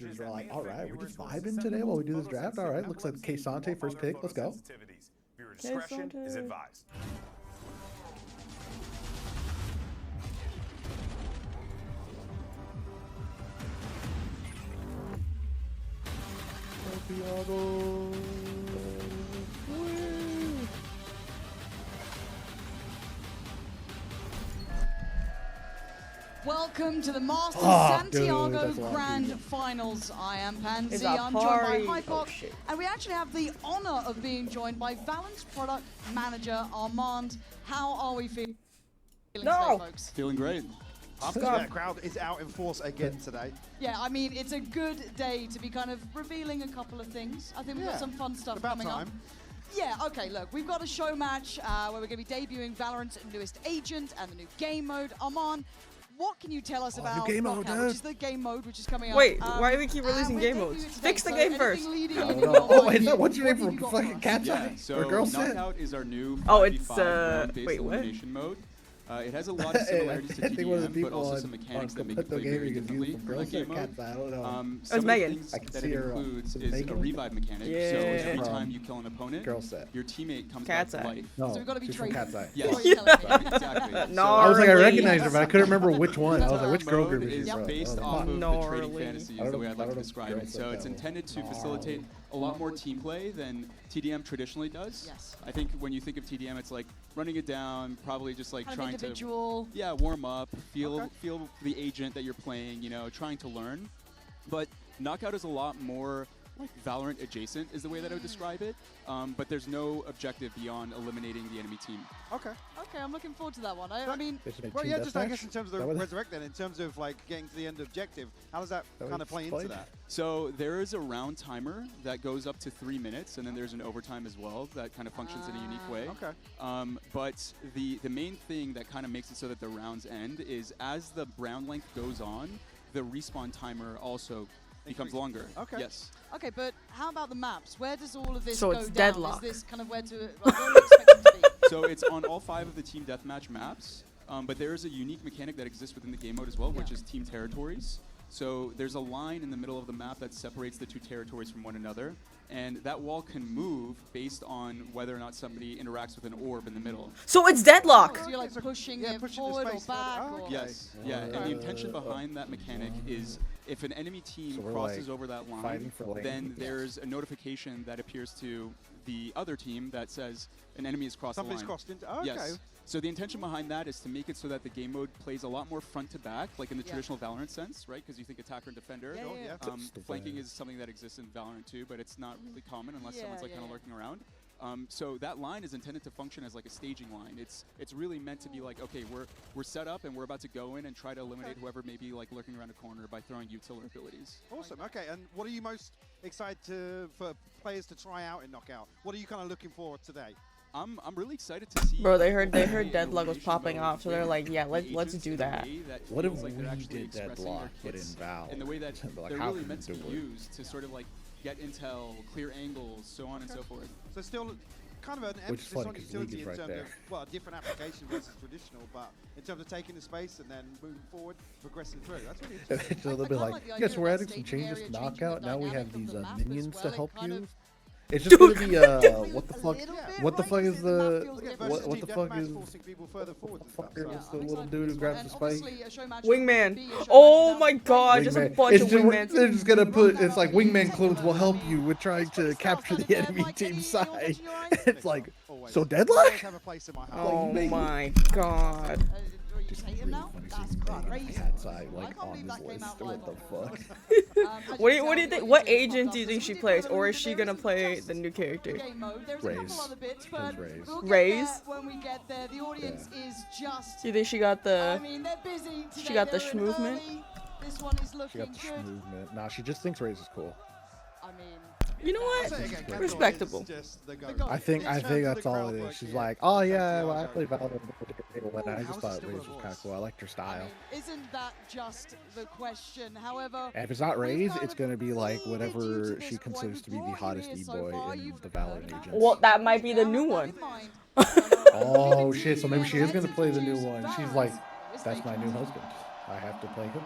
We're like, all right, we're just vibing today while we do this draft. All right, looks like Sante first pick. Let's go. Viewer discretion is advised. Santiago. Welcome to the Masters Santiago Santiago Grand Finals. I am Pansy, I'm I'm joined joined by Hypoc, and we actually have the honor of being joined by Valence Product Manager Armand. How are we feeling today, folks? Feeling great. That crowd is out in force again today. Yeah, I mean, it's a good day to be kind of revealing a couple of things. I think we've got some fun stuff coming up. Yeah, okay, look, we've got a show match where we're going to be debuting Valorant's newest agent and the new game mode. Armand, what can you tell us about game mode, which is the game mode, which is coming Wait, up? why do we keep releasing game modes? Fix the game first. Oh, wait, is that what's your name from fucking Cat's Eye? So Or Girl Set? Knockout is our new Oh, it's, 5v5 round-based wait, what? elimination mode. It has a lot of similarities to I think one of the TDM, but people also on some mechanics that make it Crypto play very Gaming is differently used from for Girl that Set game Cat's mode. Eye. I don't know. Some of the Megan. things I can that see it her, includes is is a Megan? revive mechanic. Yeah. So every From time you kill an opponent, Girl Set. your teammate comes Cat's back to Eye. life. No, So we've got to be she's from traded. Cat's Eye. Yes. What are you telling me? Exactly. No. I was like, I Gnarly. recognized her, but I couldn't remember which one. I was like, which girl Mode group is is she from? based I off was of like, the trading Gnarly. fantasies, I don't the way know- I'd like I to don't know describe if it. girls So said it's that. intended to facilitate a lot more team play than TDM traditionally does. Yes. I think when you think of TDM, it's like running it down, probably just like Kind of trying individual. to warm up, feel the agent that you're playing, you know, trying to learn. But Knockout is a lot more like Valorant adjacent is the way that I would describe it. But there's no objective beyond eliminating the enemy team. Okay. Okay, I'm looking forward to that one. I mean, Well, yeah, just I guess in terms of the That was- resurrect then, in terms of like getting to the end objective, how does that That kind was of play into played. that? So there is a round timer that goes up to 3 minutes, and then there's an overtime as well that kind of functions in a unique way. Okay. But the main thing that kind of makes it so that the rounds end is as the round length goes on, the respawn timer also becomes longer. Okay. Yes. okay, but how about the maps? Where does all of this So go it's down? deadlock. Is this kind of where to like, where are we expecting to be? So it's on all 5 of the team deathmatch maps, but there is a unique mechanic that exists within the game mode as well, which Yeah. is team territories. So there's a line in the middle of the map that separates the 2 territories from one another, and that wall can move based on whether or not somebody interacts with an orb in the middle. So it's deadlock. So you're like pushing Yeah, it pushing the forward or space forward. back? Oh, or okay. Yes, yeah, and the intention behind that mechanic is if an enemy team So we're, crosses like, over that line, fighting for lane. then there's a notification that appears to the other team that says an enemy has crossed Somebody's the line. crossed into. Oh, okay. Yes. So the intention behind that is to make it so that the game mode plays a lot more front to back, like in the Yeah. traditional Valorant sense, right? Because you think attacker and defender. Yeah, yeah, yeah. Flanking is something that exists in Valorant too, but it's not really common unless Yeah, someone's like yeah, kind of yeah. lurking around. So that line is intended to function as like a staging line. It's really meant to be like, okay, we're set up and we're about to go in and try to eliminate whoever may be like lurking around a corner by throwing utility abilities. Awesome. Okay. And what are you most excited for players to try out in Knockout? What are you kind of looking for today? I'm really excited to see. Bro, they heard the Deadlock was elimination popping mode off, so they're with like, yeah, the let's agents do in a that. way that What if feels like we they're actually did expressing Deadlock, their but in kits Val? in the way that Like, they're how really can meant we to do be it? used to sort of like get intel, clear angles, so on and so forth. So still kind of an Which is emphasis funny on 'cause utility League is in right terms there. of, well, a different application versus traditional, but in terms of taking the space and then moving forward, progressing through. That's really interesting. So they'll be kinda like, like the yes, idea we're of adding that some staging changes area to changing the Knockout. Now we dynamic have of these the map as minions well. to It help kind you. of It's just gonna be what the a fuck? little bit, What the right? fuck is The map the feels Yeah, different. versus what the team fuck deathmatch, is forcing people further forward and stuff. fuck is So. Yeah, the I'm little excited dude for who this grabs one. the And spike? obviously, a show match Wingman. will be a show Oh match my about- god, just a Wingman. bunch It's of just, wingmans. they're just gonna put it's like wingman clones will help you with trying to capture the enemy team side. It's like Always. so Always deadlock. have a place in my heart. Oh make it- my god. Do you hate him now? That's crazy. Cat's Eye I like can't on believe this that came list. out What live the on fuck? What do you think? What agent do you think she plays, or is she gonna play the new character? Game mode. There's a couple Raze. other bits, but Raze. we'll get Raze? there when we get there. The audience is just. Do you think she got I the? mean, they're busy today. She got the They're in schmovement? early. This one is She looking got the good. movement. Nah, she just thinks Raze is cool. I mean, You know I'll say what? again, Capcom Respectable. is just the goat. goat. I think In terms of the that's all it groundwork is. She's here. like, oh yeah, Santiago. well, I play Valorant, and I How's just it thought still Raze a was kind voice? of cool. I liked her I style. mean, isn't that just the question? However, And if it's not we've Raze, kind it's of gonna be like leaded you whatever to she this considers point. to be the Brought you hottest here so e-boy far. in You've the heard Valorant about agents. Well, that might be the Bear new that one. in mind. Oh shit! So maybe she is gonna play the new one. She's like, that's my new husband. I have to play him.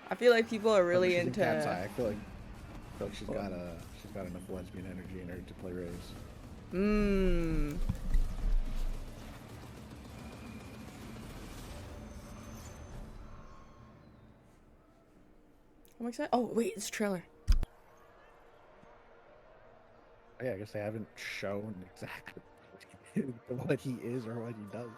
I feel like people are But really she's in into. Cat's Eye. I feel like she's got enough lesbian energy in her to play Rose. Mmm. I'm excited. Oh wait, it's a trailer. Yeah, I guess they haven't shown exactly what he is or what he does.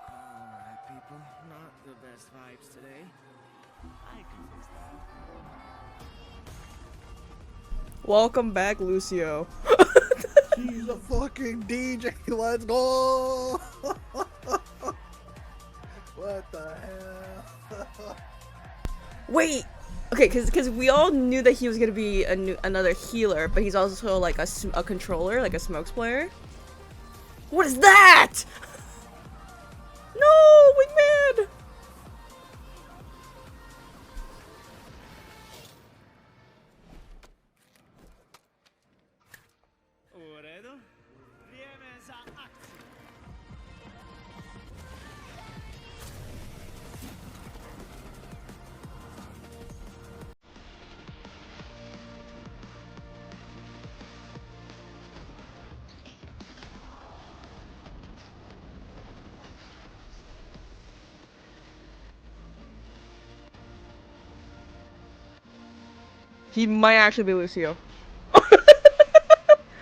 Alright, people. Not the best vibes today. I can fix that. Welcome back, Lucio. She's a fucking DJ. Let's go. What the hell? Wait. Okay, because we all knew that he was gonna be another healer, but he's also like a controller, like a smokes player. What is that? No, Wingman! Uredo? Wiemy za akcję. He might actually be Lucio.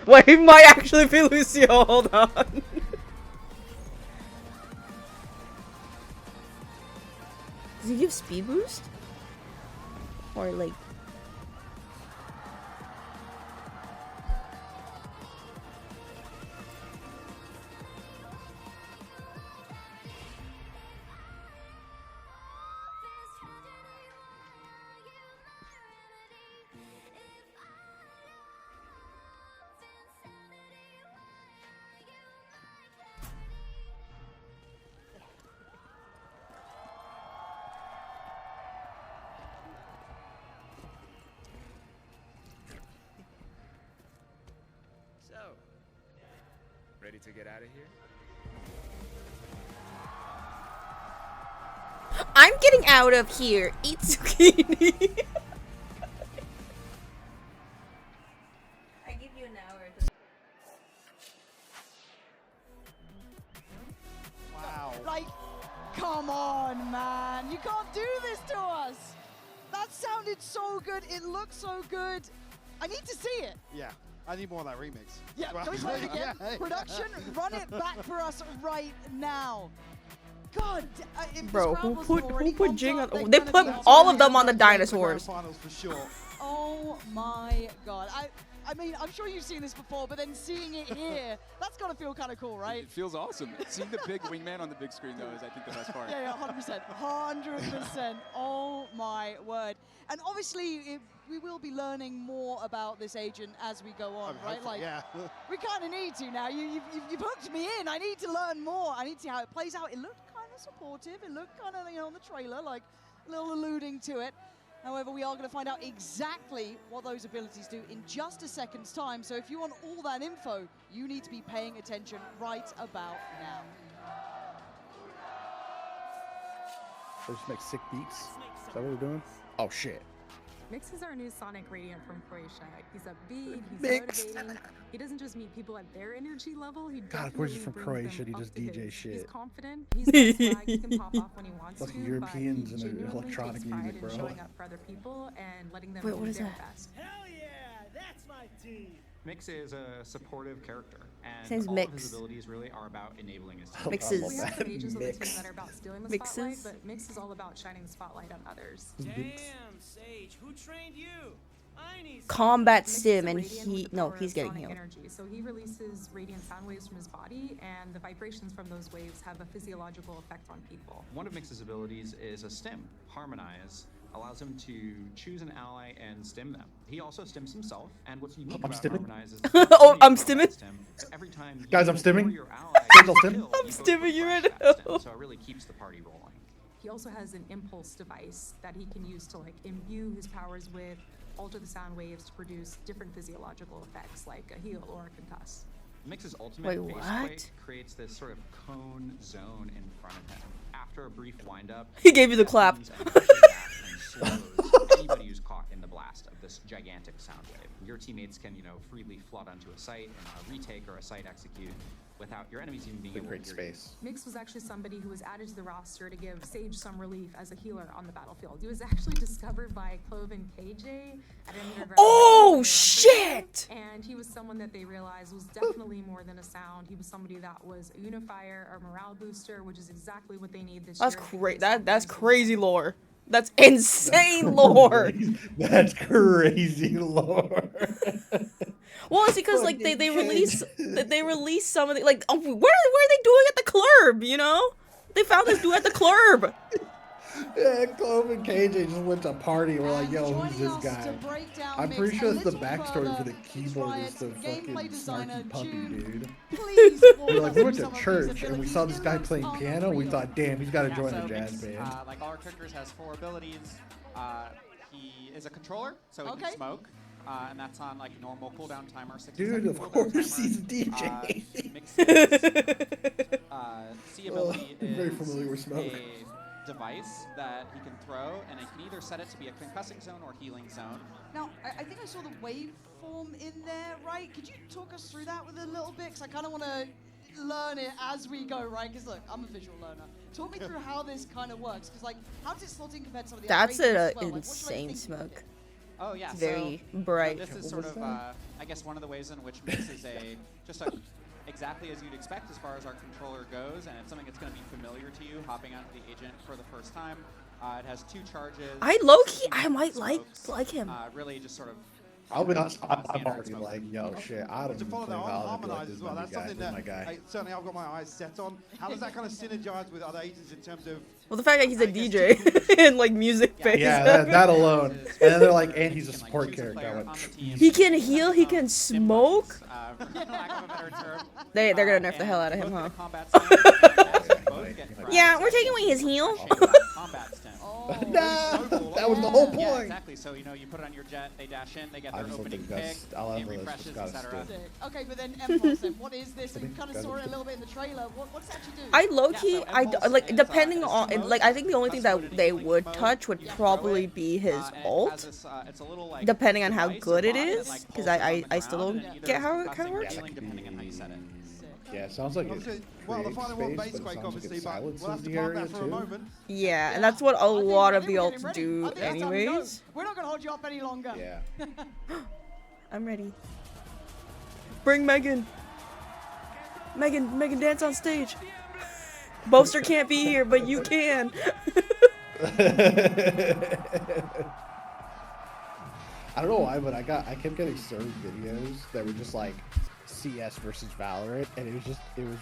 Wait, he might actually be Lucio. Hold on. Does he give speed boost? Or like... So, ready to get out of here? I'm getting out of here. Eat zucchini. I give you an hour. Wow. Like, come on, man. You can't do this to us. That sounded so good. It looked so good. I need to see it. Yeah. I need more of that remix. Yeah, Well, can we play it again? yeah. Production, run it back for us right now. God, if this Bro, crowd who wasn't put already pumped Jing on? They put all of them on the dinosaurs. Finals for sure. Oh my God. I mean, I'm sure you've seen this before, but then seeing it here, that's gotta feel kind of cool, right? It feels awesome. Seeing the big wingman on the big screen, though, is I think the best part. Yeah, 100%. 100%. Oh my word. And obviously, we will be learning more about this agent as we go on, right? Like, yeah. we kind of need to now. You've hooked me in. I need to learn more. I need to see how it plays out. It looked kind of supportive. It looked kind of, on the trailer, like a little alluding to it. However, we are going to find out exactly what those abilities do in just a second's time. So if you want all that info, you need to be paying attention right about now. They just make sick beats. Is that what we're doing? Oh shit. Mix is our new Sonic Radiant from Croatia. He's upbeat, he's Mix. motivating. He doesn't just meet people at their energy level. He God, of course he's definitely from brings Croatia. them He does up to DJ his. shit. He's confident. He's got swag. He can pop off when he wants Fucking to. Europeans but he and genuinely electronic takes pride music, in bro. showing up for other people and letting them Wait, do what is their that? best. Hell yeah, that's my team. Mix is a supportive character, His name's and all of Mix. his abilities really are about enabling his I team. Mixes. We have some agents on the team Mix. that are about stealing the Mixes. spotlight, but Mix is all about shining the spotlight on others. Damn, Sage, who trained you? combat Mix is sim, a and radiant with he the no, power he's of getting sonic healed. energy. So he releases radiant sound waves from his body, and the vibrations from those waves have a physiological effect on people. One of Mix's abilities is a stim. Harmonize allows him to choose an ally and stim them. He also stims himself, and what's unique about stimming. Harmonize is Oh, I'm stimming. every time Guys, you I'm stimming. or your ally Guys, I'll gets stim. killed, I'm you both stimming refresh you right that stim, now. so it really keeps the party rolling. He also has an impulse device that he can use to like imbue his powers with, alter the sound waves to produce different physiological effects like a heal or a concuss. Mix's ultimate Wait, face what? quake creates this sort of cone zone in front of him. After a brief windup, He gave you the clap. and pushes back and slows anybody who's caught in the blast of this gigantic sound wave. Your teammates can, freely flood onto a site and retake or a site execute without your enemies even being able to Great hear you. space. Mix was actually somebody who was added to the roster to give Sage some relief as a healer on the battlefield. He was actually discovered by Clove and KJ at an underground. Oh, when they were on shit! Prison, and he was someone that they realized was definitely more than a sound. He was somebody that was a unifier, a morale booster, which is exactly what they need this That's year. crazy. That's crazy lore. That's insane lore. That's crazy lore. Well, it's because like they Fucking release kids. they release some of the like where are they doing at the club? You know, they found this dude at the club. Yeah, Clove and KJ just went to party. We're like, And yo, joining who's this us guy? to break down I'm Mix pretty sure a that's the little backstory for further, the it's keyboard. Riot's Is the gameplay fucking designer, snarky puppy, June. dude. Please walk We're like, us we through went to some of these church and we saw this guy abilities. playing It looks piano. We unreal. thought, damn, he's got to Yeah, join so the jazz Mix, band. like all our characters, has 4 abilities. He is a controller, so he Okay. can smoke, and that's on like normal cooldown timer. 60 Dude, second of cooldown course timer. he's a DJ. Mix's C ability I'm very is familiar with smoke. a device that he can throw, and he can either set it to be a concussing zone or healing zone. Now, I think I saw the waveform in there, right? Could you talk us through that with a little bit? Because I kind of want to learn it as we go, right? Because look, I'm a visual learner. Talk me through how this kind of works. Because like, how does it slot in compared to some of the That's other radios an as well? Like, what should I insane think smoke. with it? Oh yeah, It's very bright. This is What sort was of, that? I guess, one of the ways in which Mix is exactly as you'd expect as far as our controller goes, and it's something that's going to be familiar to you, hopping onto the agent for the first time. It has 2 charges. I low-key, 16 I might smokes, like him. Really just sort of. I'll be honest, I'm standard already smoke. like, yo, shit, I don't To even follow play that on, Valorant. harmonize This as is well. my That's guy. something This is that my guy. certainly I've got my eyes set on. How does that kind of synergize with other agents in terms of? Well, the fact that he's a I guess DJ typical- and like music Yeah. phase. Yeah, that alone. And then they're like, and he's a You can, support choose a character. I player went, on the team. He can heal, he can Dim smoke. buttons, for lack of a better term. They're gonna nerf the And hell out of him, both huh? get a combat stem, and both get frag. Yeah, we're taking away his heal. Combat stem. Oh, no, that was the whole Yeah, point. exactly. So you you put it on your jet, they dash in, they get I their just don't opening think pick, that's- I'll it have a list, refreshes, it's gotta etc. stick. sick. Okay, but then Impulse then, what is this? And you Stimming? kind of Guys, saw it a stick. little bit in the trailer. What's it actually do? I low-key, Yeah, so Impulse like is, depending it's on, two modes. like I think the only thing that Custom they mode, would mode, touch would you throw probably it, be his and it has ult. this, it's a little, like, Depending on how device or good it bot that, is, like, because pulses I on the still ground, don't and either get it's how it concussing or works. healing, depending on how you set it. Yeah, it sounds like it Obviously, well, the creates final one, space, base but it quake, sounds like obviously, it but we'll silences have to the park area that for a too. moment. Yeah, and that's what a lot of the I ults think do it's time to go. anyways. We're not going to hold you up any longer. Yeah. I'm ready. Bring Megan. Megan, dance on stage. Boaster can't be here, but you can. I don't know why, but I kept getting served videos that were just like CS versus Valorant, and it was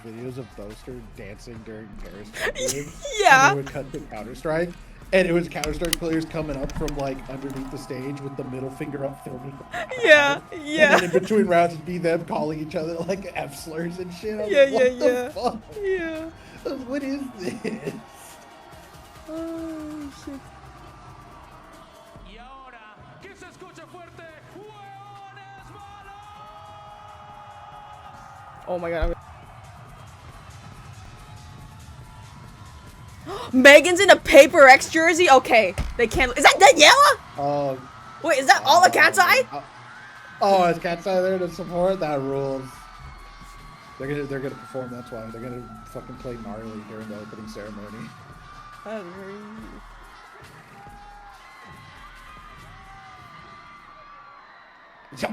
videos of Boaster dancing during Paris games. Yeah. And they would cut to Counter-Strike, and it was Counter-Strike players coming up from like underneath the stage with the middle finger up filming. Yeah, And yeah. then in between rounds it'd be them calling each other like F slurs and shit. I was Yeah, like, what yeah, the fuck? Yeah. What is this? Oh shit. Oh my god. Megan's in a Paper X jersey? Okay. They can't. Is that Daniela? Wait, is that all the Cat's Eye? Oh, is Cat's Eye there to support? That rules. They're gonna perform. That's why they're gonna fucking play gnarly during the opening ceremony.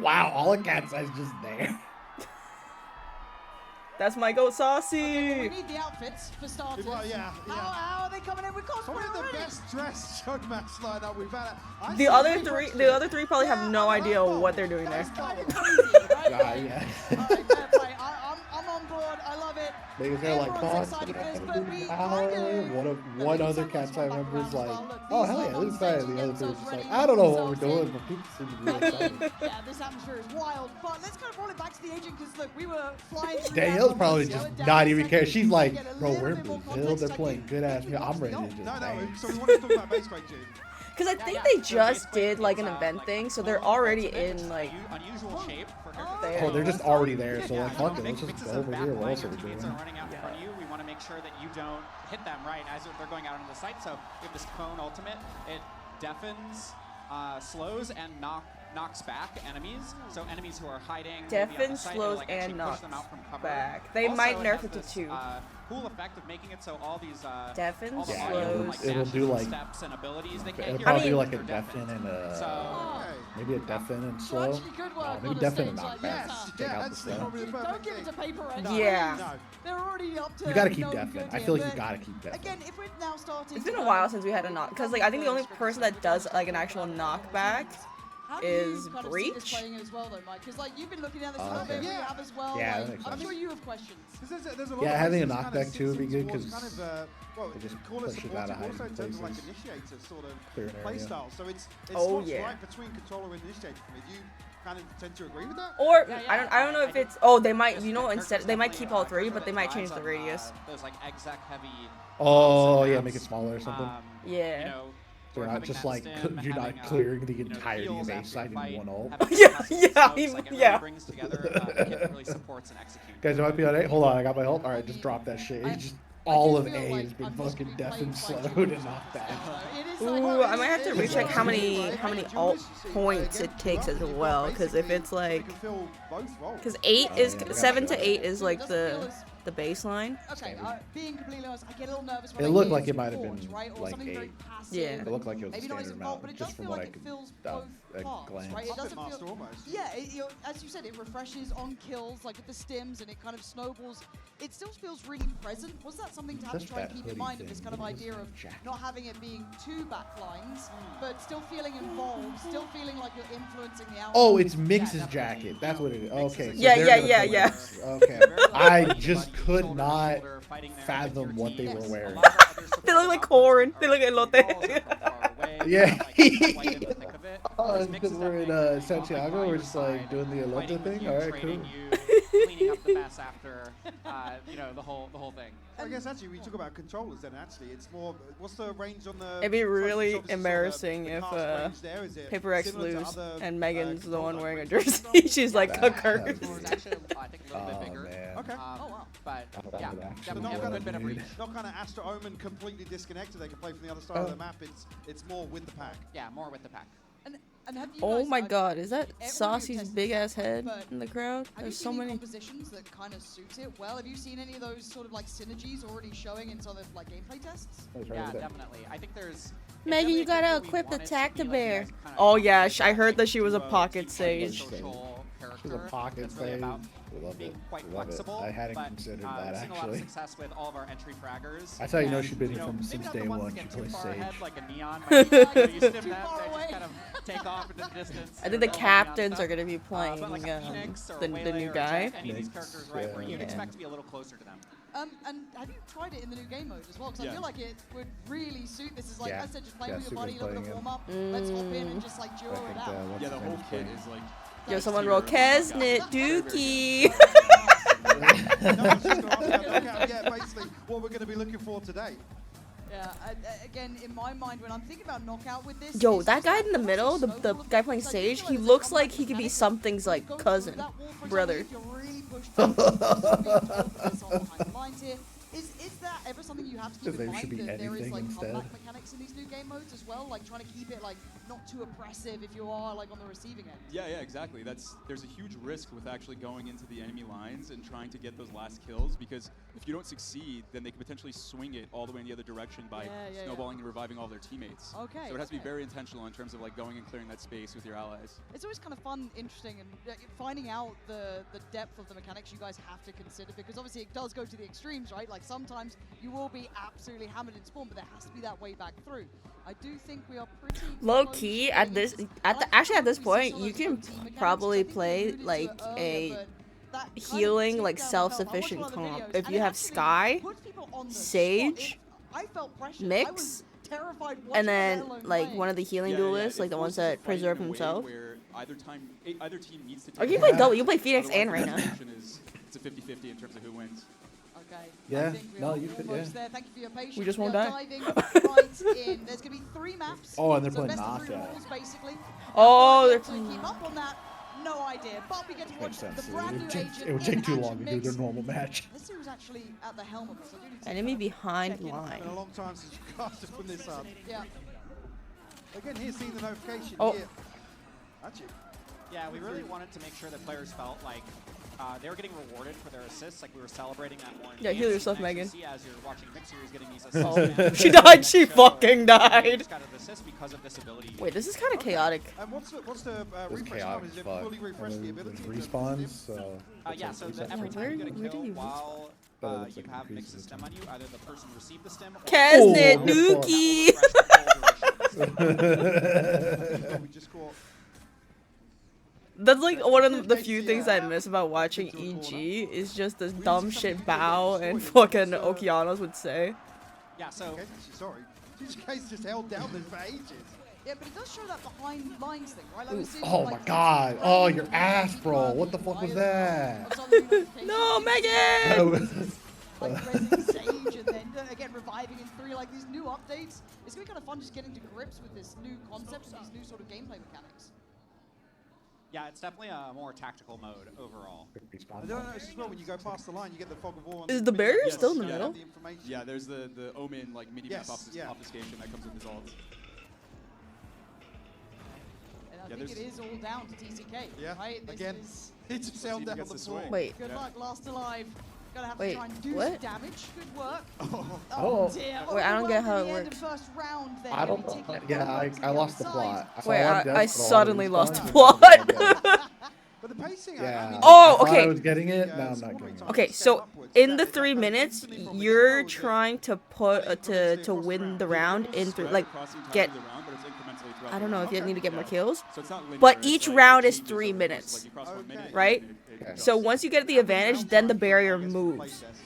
Wow, all of Cat's Eye's just there. That's my goat Okay, well, Saucy. we need the outfits for starters. Well, yeah. How are they coming in with cosplay Probably the already? best dressed showmatch lineup we've had. The other three probably have no idea what they're doing there. That's kind of crazy, right? Yeah. Alright, fair play. I'm on board. I love it. Niggas are like, Everyone's oh, excited for this, I'm but gonna we do kind power. of... One other cat I remember is like, oh hell yeah, this is fine. The other two are just like, I don't know what we're doing, but people seem to be really excited. Yeah, this atmosphere is wild. But let's kind of roll it back to the agent because look, we were flying through Danielle's that probably moment, just down not a even second, care. She's to like, get a bro, little we're in bit more Brazil. context. They're Like, playing good ass music. I'm ready to No, just no. bang. So we want to talk about base grade, June. Because I think they just did like an event thing, so they're already in like unusual shape for there. Oh, they're just already there. So like, fuck it, Big let's just mixes go of over here. What else are backline, we your teammates doing? are running out in front of you. We want to make sure that you don't hit them right as they're going out into the site. So we have this cone ultimate. It deafens, slows, and knocks back enemies. So enemies who are hiding, maybe on the Deafens, site, slows, it'll, like, actually and push knocks them out from cover. back. They Also, might it nerf has it to this, 2. Cool effect of making it so all these Deafens, all the Yeah, audio, slows. it'll dashes do and like steps and abilities they can't it'll hear. probably do because like a they're deafen deafened. and a So maybe a deafen and So slow. actually good work Maybe on a deafen and stage like knockback. this. Take out the that's slow. probably the Don't perfect give it thing. to paper right No, Yeah. No. They're already up to You gotta keep no deafen. good I here, feel like you but gotta keep deafen. Again, if we're now starting It's to been a kind while of since we had a knock, because like I think the only person that does like an actual knockback how do is you kind of see this Breach. playing as well, though, Mike? Because like you've been looking at this a little okay. bit, we have as well. Yeah, that like, makes I'm sense. sure you have questions. There's a lot Yeah, of having a places kind knockback of too would be sits good towards 'cause kind of, well, it just call it pushes out supportive, of also in hiding terms of like places. initiator sort of Clear an play area. style. So it's Oh, slots yeah. right between controller and initiator for me. Do you kind of tend to agree with that? Or Yeah, I don't know if it's they might instead they might keep all 3, but they might change the radius. Those like exec heavy. Oh yeah, make it smaller or something. Yeah. You know, So you're or not having just that like stim, you're not having, clearing the you know, entirety heals of A after side your in fight, one ult. having Yeah, passive yeah, smokes, he- like, it yeah. really brings together the kit that really supports and executes. Guys, it might be on A. Hold on, I got my ult. All right, just drop that shit. It's just all of feel A like has been I'm just fucking gonna be deafened, played by slowed, Jimmy and knocked back. It is Ooh, like, I might have to it's recheck how many like- alt points it takes as well, because if it's like, You can fill both roles. because 8 Oh, is yeah, I got 7 you. to 8 is like Doesn't feel the as- baseline. Okay, being completely honest, I get a little nervous when It I looked hear like it might have support, been right? Or like something very 8. passive. Yeah. It looked like it was a Maybe not as standard involved, but amount, it does just from feel what I like it could fills at both parts, glance. right? It Puppet doesn't Master feel. almost. Yeah, as you said, it refreshes on kills, like with the stims, and it kind of snowballs. It still feels really present. Was that something to have to Just try and that keep in hoodie mind of thing, this kind of what is idea that of jacket? not having it being 2 backlines, but still feeling involved, still feeling like you're influencing the outcome? Oh, it's Mix's definitely. jacket. That's what it is. Okay. So Yeah, they're yeah, gonna yeah, put yeah. Mix. Okay. I just could not fathom what they were wearing. They look like corn. They look like elote. Yeah. Oh, because we're in Santiago, we're just like doing the elote thing. All right, cool. Cleaning up the mess after, you know, the whole thing. I guess actually we talk about controllers then actually it's more what's the range on the It'd be really obviously embarrassing the if cast range there, is it Paper X similar to lose other, and Megan's the one controller wearing a ranges, for jersey. example? She's like a That- curse. It's actually, I think, a little bit Oh, bigger. man. Okay. Oh, wow. But thought yeah, that actually definitely was a what good bit of I reach. needed. Not kind of Astro Omen completely disconnected. They can play from the other side Oh. of the map. It's more with the pack. Yeah, more with the pack. And have you Oh guys, my I- god, is that everyone who Saucy's tested big this ass out, head but in the crowd? Have you There's so seen any many. compositions that kind of suit it well? Have you seen any of those sort of like synergies already showing in some of like gameplay tests? Yeah, definitely. I think there's. Megan, you gotta equip the Tactibear. Oh yeah, I heard that she was a pocket sage. She's a pocket sage. We love it. Being quite We love it. flexible. I hadn't but, considered we've that seen a lot of actually. success with all of our entry fraggers. That's how you know and, she's been you know, from maybe since not the day ones one. that She get too plays far ahead, Sage. like a neon. Might be, like, you stim Too them, far they away. just kind of take off into the distance. I think the They're all neon captains stuff. are gonna be playing but like a Phoenix or the Waylay new or guy. Jet, any of these Phoenix, characters, right, where you'd yeah. expect to be a little closer to them. And have you tried it in the new game mode as well? Because I Yeah. feel like it would really suit. This is like Yeah. I said, just play Yeah, with your Suga's body, a little bit of playing warm up. Let's hop in and just like duo I it think out. what's Yeah, the his whole name is kit playing. is like. Yo, someone roll Kesnit Dookie. No, I was just gonna ask about knockout. Yeah, basically what we're going to be looking for today. Yeah, again, in my mind, when I'm thinking about knockout with this, Yo, it's that just guy like in the almost middle, a the snowball guy effect. playing It's like, you Sage, feel he like there's looks a like comeback he could be mechanic. something's like Go through cousin, that wall, for brother. example, if you're really pushed through, you're being told this on behind the lines here. Is that ever something you have to keep His in name should mind be that there is anything like instead. comeback mechanics mechanics in these new game modes as well, like trying to keep it like not too oppressive if you are like on the receiving end. Yeah, exactly. There's a huge risk with actually going into the enemy lines and trying to get those last kills, because if you don't succeed, then they can potentially swing it all the way in the other direction by snowballing and reviving all their teammates. Okay. So it has to be very intentional in terms of like going and clearing that space with your allies. It's always kind of fun, interesting, and finding out the depth of the mechanics you guys have to consider, because obviously it does go to the extremes, right? Like sometimes you will be absolutely hammered in spawn, but there has to be that way back through. I do think we are pretty low key at this actually at this point you can probably play like a healing like self-sufficient comp if you have Sky, Sage, Mix, and then like one of the healing duelists, like the ones that preserve himself. Either team needs to Or you play double. You play Phoenix and Reyna. It's a 50-50 in terms of who wins. Okay. Yeah, no, you could, yeah. There. Thank you for your patience. We just won't die. Diving right in. There's going to be 3 maps. Oh, and they're so playing best of 3 knockout. rules, basically. Oh, they're to keep up on that, no idea. But we get to watch Makes sense. the brand new agent. It would take too long to do their normal match. Let's see who's actually at the helm of this. I do need to enemy behind It's line. been a long time since you guys have put this up. Yeah. Again, here's seeing the notification Oh. here. Actually, Yeah, we really wanted to make sure that players felt like they were getting rewarded for their assists, like we were celebrating that more. Yeah, heal yourself, Megan. See as you're watching Mix Series getting these Oh. assists. She died. She fucking died. Just got an assist because of this ability. Wait, this is kind of chaotic. and what's the It was refresh chaotic time? Is as it fuck. fully refresh the And then ability? it respawns, so... Yeah, so it's every actually- time you get a Where kill do you while But it looks you like have it Mix's increases stem on you, either the person received the stem or Kesnet Oh, Nuki. We just caught. That's like one of the few things I miss about watching EG is just the dumb shit Bao and fucking Okeanos would say. Yeah, so Okay, sorry. This case just held down this for ages. Yeah, but it does show that behind lines thing, right? Like, we're seeing, Oh my like, god. Oh, your ass, bro. What the fuck was that? No, Megan! Like Resi Sage and then again reviving in 3, like these new updates. It's gonna be kind of fun just getting to grips with this new concept and these new sort of gameplay mechanics. yeah, it's definitely a more tactical mode overall. I don't know as well when you go past the line, you get the fog of war. Is the barrier Yes, still in the yeah. middle? Yeah, there's the Omen like mini map Yes, yeah. obfuscation that comes with results. And I Yeah, think it there's- is all down to TCK, Yeah, right? This again. is He just held Even down gets the the floor. swing. Wait. good Yeah. luck, last alive. Gonna have Wait, to try and do what? some damage. Good work. Oh. Dear. Wait, I don't get how it Overwhelming works. the end of first round there. I don't Maybe taking Yeah, forward to I the lost the other plot. side. I saw Wait, one I death, but all suddenly the lost respawns plot. were dead. But the pacing, Yeah. I mean, Oh, I thought okay. I was getting it. the, No, I'm not small getting rate it. time Okay, to so scale upwards, in that the is 3 like minutes, instantly from the you're get-go, trying to put to win the round in Spread like across the entirety get. of the round, but it's incrementally throughout I the don't know round. if you need to get more Yeah. kills. So it's not linear, But it's each like round it is changes 3 over the course of, minutes. like, you cross 1 Okay. minute, Right? it Okay. So once you get the advantage, then the barrier I guess, for moves. play tests,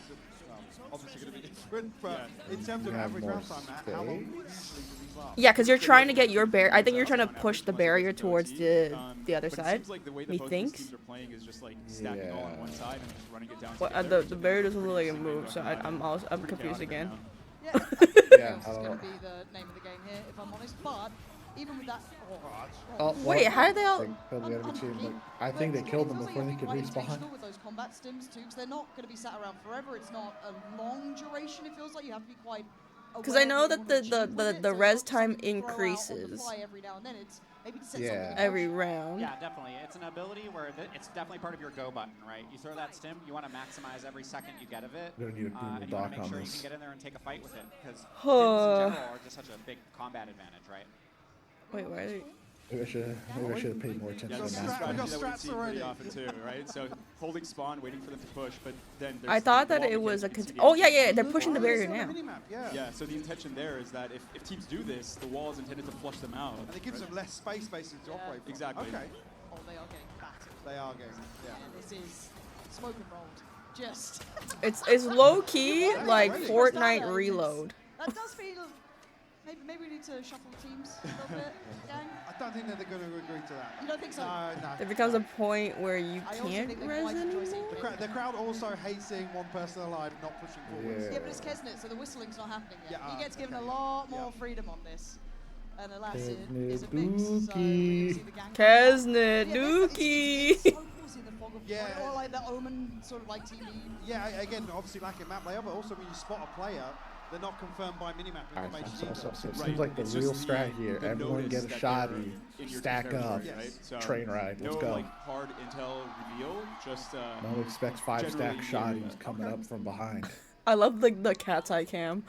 obviously going to be different, but in terms of You have average more round time, how long space. usually do these last? Yeah, because you're trying to get your barrier. I think you're trying to On push average, the once it barrier gets to towards OT, the other but it side. seems like the way that He both these thinks. teams are playing is just like stacking all on one side and just running it down Well, together, the which I think barrier is doesn't look like it pretty moves, so interesting. I'm Pretty confused chaotic again. right now. Yeah, I think Yeah, is I don't going know. to be the name of the game here, if I'm honest. But even with that, Oh, Wait, how did they all? They killed the enemy team, but I think they killed them before they could respawn. With those combat stims too, because they're not going to be sat around forever. It's not a long duration. It feels like you have to be quite. Because I know aware that of what you wanna achieve with it, the so it's res not time something you throw out on the increases fly every now and then. It's maybe to set Yeah. something in every motion. round. Yeah, definitely. It's an ability where it's definitely part of your go button, right? You throw that stim, you want to maximize every second you get of it, We're gonna need a Google and you want Doc to make on sure you this. can get in there and take a fight with it, because stims in Huh. general are just such a big combat advantage, right? Wait, why are they? Maybe I should have paid more attention Yeah, to this is a that. strategy that we've straps seen pretty already. often too, right? So holding spawn, waiting for them to push, but then there's I thought the that wall it was a. begins, you can see Oh the yeah, enemy. yeah, they're pushing the Oh, barrier it's on now. the minimap, yeah. Yeah, so the intention there is that if teams do this, the wall is intended to flush them out. And it gives them less space basically to operate from. Exactly. Okay, Oh, they are getting battered. they are getting, yeah. And this is smoke and rolled. Just. It's low key like Already. Fortnite reload. That does feel. Maybe we need to shuffle teams a little bit, gang. I don't think that they're going to agree to that. You don't think so? No, no. There becomes a point where you I also can't think they res might enjoy anymore. seeing The crowd also hates seeing one person alive not pushing forwards. Yeah. Yeah, but it's Kesnet, so the whistling's not happening yet. Yeah, He gets given okay. a lot more Yeah. freedom on this. And alas, it Kesnet is a mix. So we Dookie. see the gang. Kesnet Yeah, Dookie. it's so cool seeing the fog of Yeah. or like the Omen sort of like TV. Yeah, again, obviously lacking map layout, but also when you spot a player, they're not confirmed by minimap Alright, information so either. it seems like the It's real just strat here. the Everyone notice get a that shoddy, they're in your stack up, territory, right? So train ride. Let's no go. like hard intel reveal, just No one expects 5 stack shoddies coming up from behind. I love the cat's eye cam.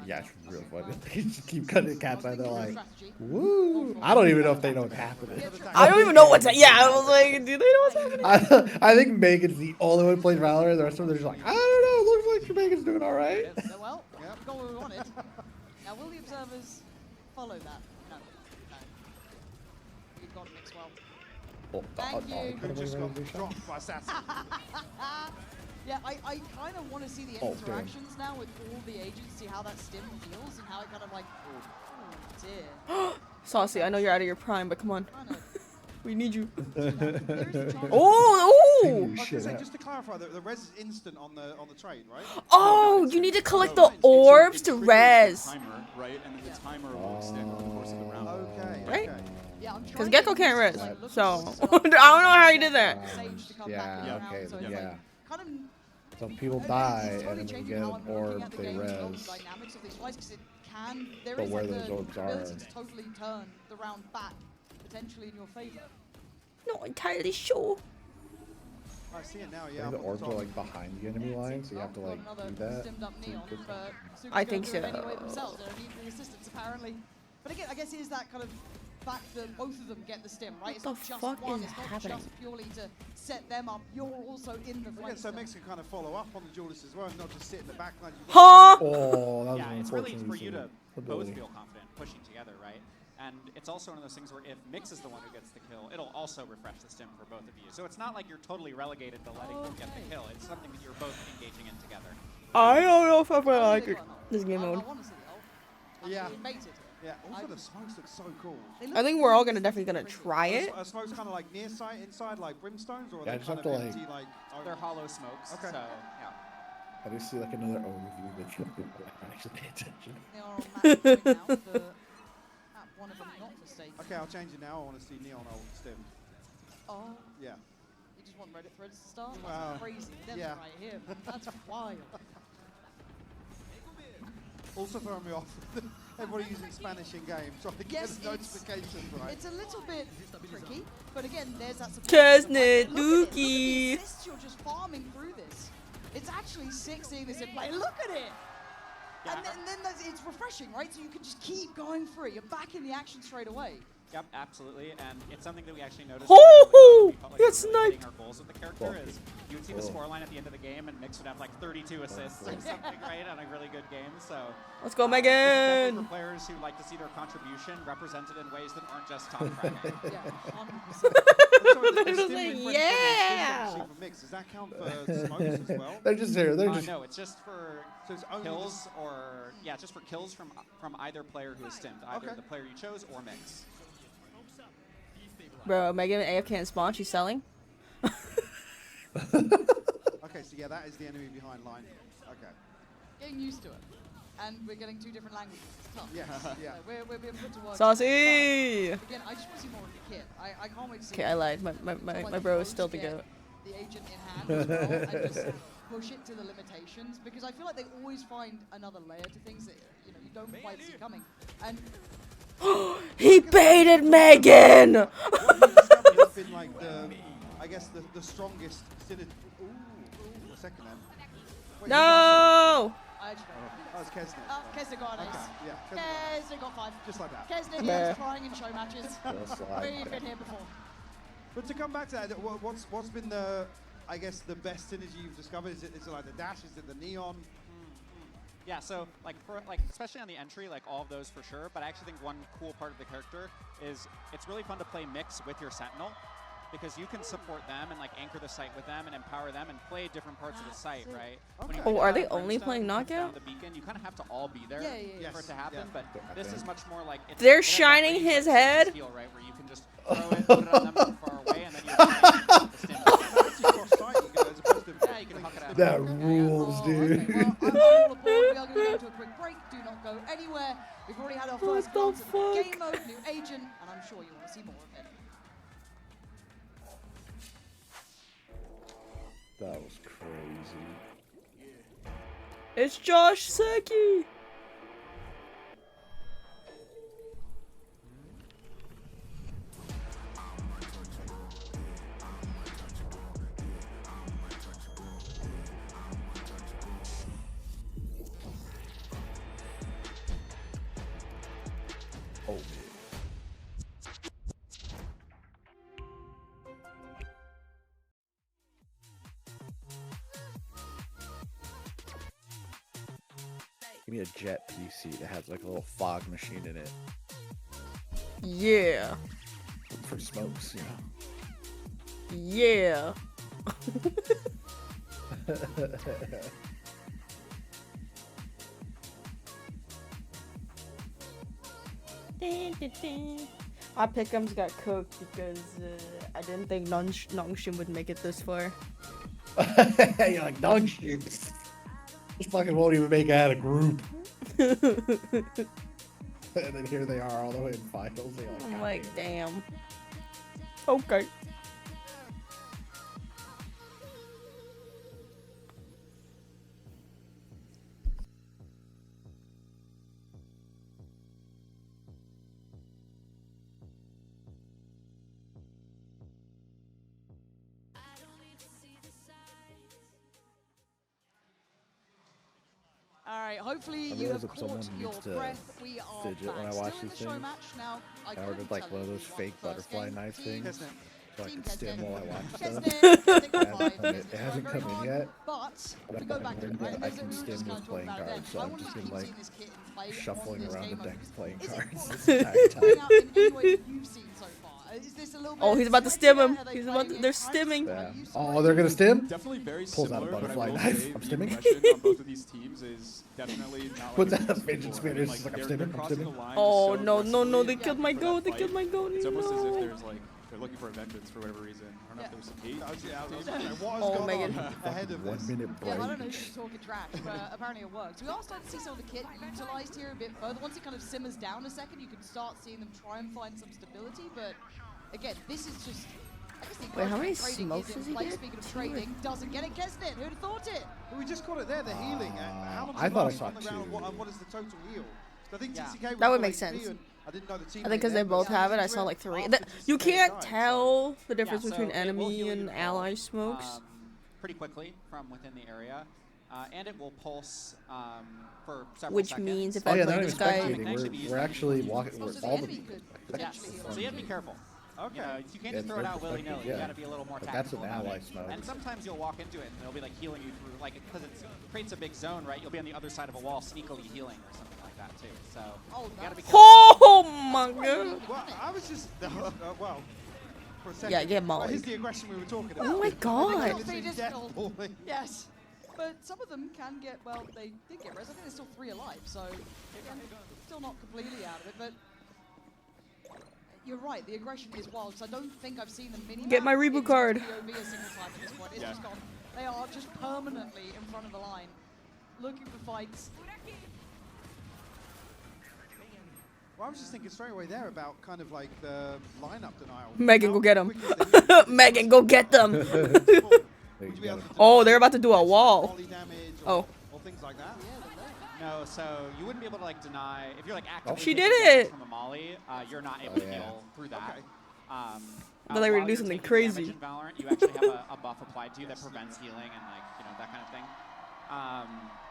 Yeah, it's real funny. They just keep cutting cat's eye. They're like, woo. I don't even know if they know what's happening. I don't even know what's yeah. I was like, do they know what's happening? I think Megan's the only one who plays Valorant. The rest of them are just like, I don't know. Looks like Megan's doing all right. Well, we got what we wanted. Now, will the observers follow that? No. You've got it mixed well. Thank you. Who just got dropped by Assassin. Yeah, I kind of want to see the interactions now with all the agents, see how that stim feels and how it kind of like, oh dear. Saucy, I know you're out of your prime, but come on. We need you. Oh! Oh! Just to clarify, the res is instant on the trade, right? Oh, you need to collect the orbs to res. Timer, right? And then the timer will extend over the course of the round. Okay. Right? Yeah, because Gecko can't res, so I don't know how you did that. Yeah, okay, so yeah. Kind of, So people die, and then when you get an orb, they res. But where those orbs are. To totally turn the round back, potentially in your favor. Not entirely sure. I see it now, I yeah. think the orbs are like behind the enemy line, so you have to like do that. I think so. Apparently. But again, I guess it is that kind of fact that both of them get the stim, right? What it's the not fuck just one, is it's not happening? just purely to set them up. You're also in the fight. So Mix can kind of follow up on the duelist as well, and not just sit in the back line. Huh? Oh, that was Yeah, it's really unfortunate. for you to both feel confident pushing together, right? And it's also one of those things where if Mix is the one who gets the kill, it'll also refresh the stim for both of you. So it's not like you're totally relegated to letting them get the kill. It's something that you're both engaging in together. I don't know if I like it. This game mode. Yeah. Yeah. Also, the smokes look so cool. I think we're all definitely try it. Are smokes kind of like near sight, inside, like brimstones, or are Yeah, they just kind have of to, empty, like? They're hollow smokes. Okay. So yeah. I do see like another overview that you actually pay attention. They are on match point now for one of them not mistaken. Okay, I'll change it now. I want to see Neon ult stim. Oh. Yeah. You just want Reddit threads to start? Wow. That's crazy. Them Yeah. right here. That's wild. Also throwing me off. Everybody using Spanish in game, trying to get the notifications right. It's a little bit tricky, but again, there's that support. Chestnut Look at Dookie. the assists, you're just farming through this. It's actually sick seeing this in play. Look at it! Yeah. And then it's refreshing, right? So you can just keep going through it. You're back in the action straight away. Yep, absolutely, and it's something that we actually noticed. Oh, that's sniped. Our goals with the character is you would see the scoreline at the end of the game, and Mix would have like 32 assists or something, right, on a really good game. So let's go, definitely Megan. for players who like to see their contribution represented in ways that aren't just top cracking. Yeah, 100%. Yeah. Mix. Does that count for smokes as well? They're just here. They're just. No, it's just for kills or just for kills from either player who is stimmed, either the player you chose or Mix. Bro, Megan AFK and spawn, she's selling. Okay, so yeah, that is the enemy behind line. Okay. Getting used to it. And we're getting two different languages. It's tough. Yes, yeah. We're being put to work. Saucy! Again, I just want to see more of the kit. I can't wait to see. Okay, I lied. My bro is still the goat. The agent in hand as well, and just push it to the limitations, because I feel like they always find another layer to things that you don't quite see coming. And he baited Megan! What he discovered has been like I guess the strongest synergy. Ooh, a second then. Wait, No! Oh, it's Kesnet. Oh, Kesnet got an ace. Okay, yeah. Kesnet got 5. Just like that. Kesnet Yeah. is trying in show matches. We've been here before. But to come back to that, what's been the best synergy you've discovered? Is it like the dash? Is it the neon? Yeah, so especially on the entry, all of those for sure. But I actually think one cool part of the character is it's really fun to play Mix with your Sentinel, because you can support them and anchor the site with them and empower them and play different parts of the site, right? Okay. Oh, are they only playing knockout? The beacon, you kind of have to all be there for it to happen. But this is much more like They're shining his head. Feel, right, where you can just throw it, put it on them from far away, and then you can huck it out. That rules, dude. Okay, well, I'm all aboard. We are going to go to a quick break. Do not go anywhere. We've already had our first glance at the game mode, new agent, and I'm sure you want to see more of it. That was crazy. It's Josh Seki. Oh, give me a jet PC that has like a little fog machine in it Yeah. for smokes, you know. Yeah. Our pickums got cooked because I didn't think Nongshim would make it this far. You're like, dog shit. This fucking won't even make it out of group. And then here they are all the way in finals. I'm like, damn. Okay. All right, hopefully you have caught your breath. We are fidget when I back. watch Still in these the show things. match now. I ordered like one of those fake butterfly knife things, so I can stim while I watch stuff. It hasn't come in yet. But if we go back to it, right? I can stim with playing cards, so I've just been like shuffling around the deck playing cards this entire time. Oh, he's about to stim him. They're stimming. Yeah. Oh, they're gonna stim? Definitely very Pulls similar, out a butterfly but I will knife. say I'm the stimming. aggression on both of these teams is definitely not Puts like out a fidget spinner. It's like like, I'm they're stimming, I'm crossing stimming. the line Oh, so no, no, no, aggressively they killed my for that goat, they fight. killed my goat, It's almost as if no. there's like they're looking for vengeance for whatever reason. I don't know if there's some hate. What has Oh, gone Megan. on ahead of 1 this? minute break. Yeah, I don't know who's talking trash, but apparently it works. We are starting to see some of the kit utilized here a bit further. Once it kind of simmers down a second, you can start seeing them try and find some stability. But again, this is just. I guess the Wait, how many trading smokes is does in he place. get? Speaking of trading, doesn't get it. Kesnet, who'd have thought it? But we just got it there, the healing. How long I thought I last saw on the ground, two. and what is the total heal? So I think TCK was That would full make HP, sense. and I didn't know the team. I think because they both have it, I saw like 3. You can't tell the difference Yeah, so between it will enemy heal and you ally smokes. pretty quickly from within the area. And it will pulse for several Which seconds. means if Oh I yeah, play not this even guy... spectating. We're actually walking. We're all the. Yes, so you have to be careful. Okay. You know, you can't Yeah, just throw it it's out very willy-nilly. yeah. You got to be a little more But that's tactical an about ally it. smoke. And sometimes you'll walk into it and it'll be like healing you through, like, because it creates a big zone, right? You'll be on the other side of a wall sneakily healing or something like that too. So you got to be careful. Oh my god! Well, I was just well. For a second. Yeah, get Well, mollied. here's the aggression we were talking about. Oh my god! Yes. But some of them can get, well, they did get res. I think there's still 3 alive, so again, still not completely out of it, but you're right, the aggression is wild, because I don't think I've seen them mini Get my reboot card. a single time at this point. It's just gone. They are just permanently in front of the line, looking for fights. Well, I was just thinking straight away there about kind of like the lineup denial. Megan, go get them. Megan, go get them. Oh, they're about to do a wall. Oh. Or things like that. No, so you wouldn't be able to like deny if you're like actively She taking did damage it. from a molly. You're not able to heal through that. But they were while to do you're something taking crazy. damage in Valorant, you actually have a buff applied to you that prevents healing and like that kind of thing.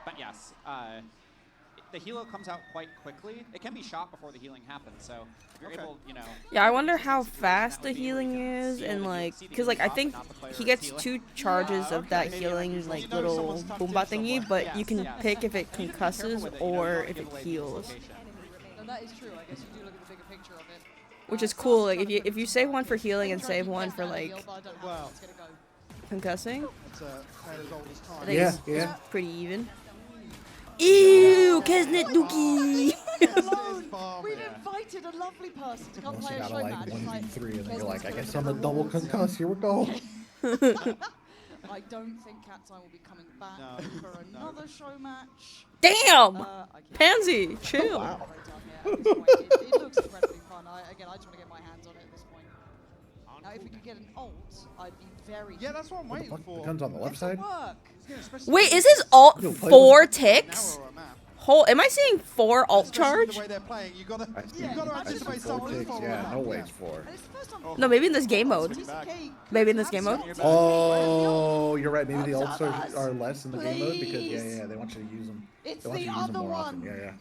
But yes, the heal comes out quite quickly. It can be shot before the healing happens. So if you're able, Yeah, I wonder how fast the healing is, and like, because like I think he gets 2 charges of that healing like little boomba thingy, but you can pick if it concusses or if it heals, And that is true, I guess you do look at the bigger picture of it. which is cool. Like if you save one for healing and save one for like concussing, It's as old as time. I think it's pretty even. Ew, Kesnet Dookie! We've invited a lovely person to come Unless play you a gotta show like match. 1v3 and then you're like, I guess I'm a double concuss. Here we go. I don't think Cat's Eye will be coming back for another show match. Damn! Pansy, chill. It looks incredibly fun. I just want to get my hands on it at this point. Now, if we could get an ult, I'd be very. Yeah, that's what I'm waiting for. The gun's on the left side. Work. Wait, is his ult Yo, play 4 ticks? Narrower map. Am I seeing 4 ult Especially charge? the way they're playing, you gotta I see, anticipate I see someone 4 who's ticks. following Yeah, up. no way it's 4. And it's the first time No, maybe in this game mode. TCK Maybe in this game mode. Oh, you're right. Maybe the ults are less in the game mode because yeah, they want you to use them. It's They want you the to use them other more often. one. Yeah.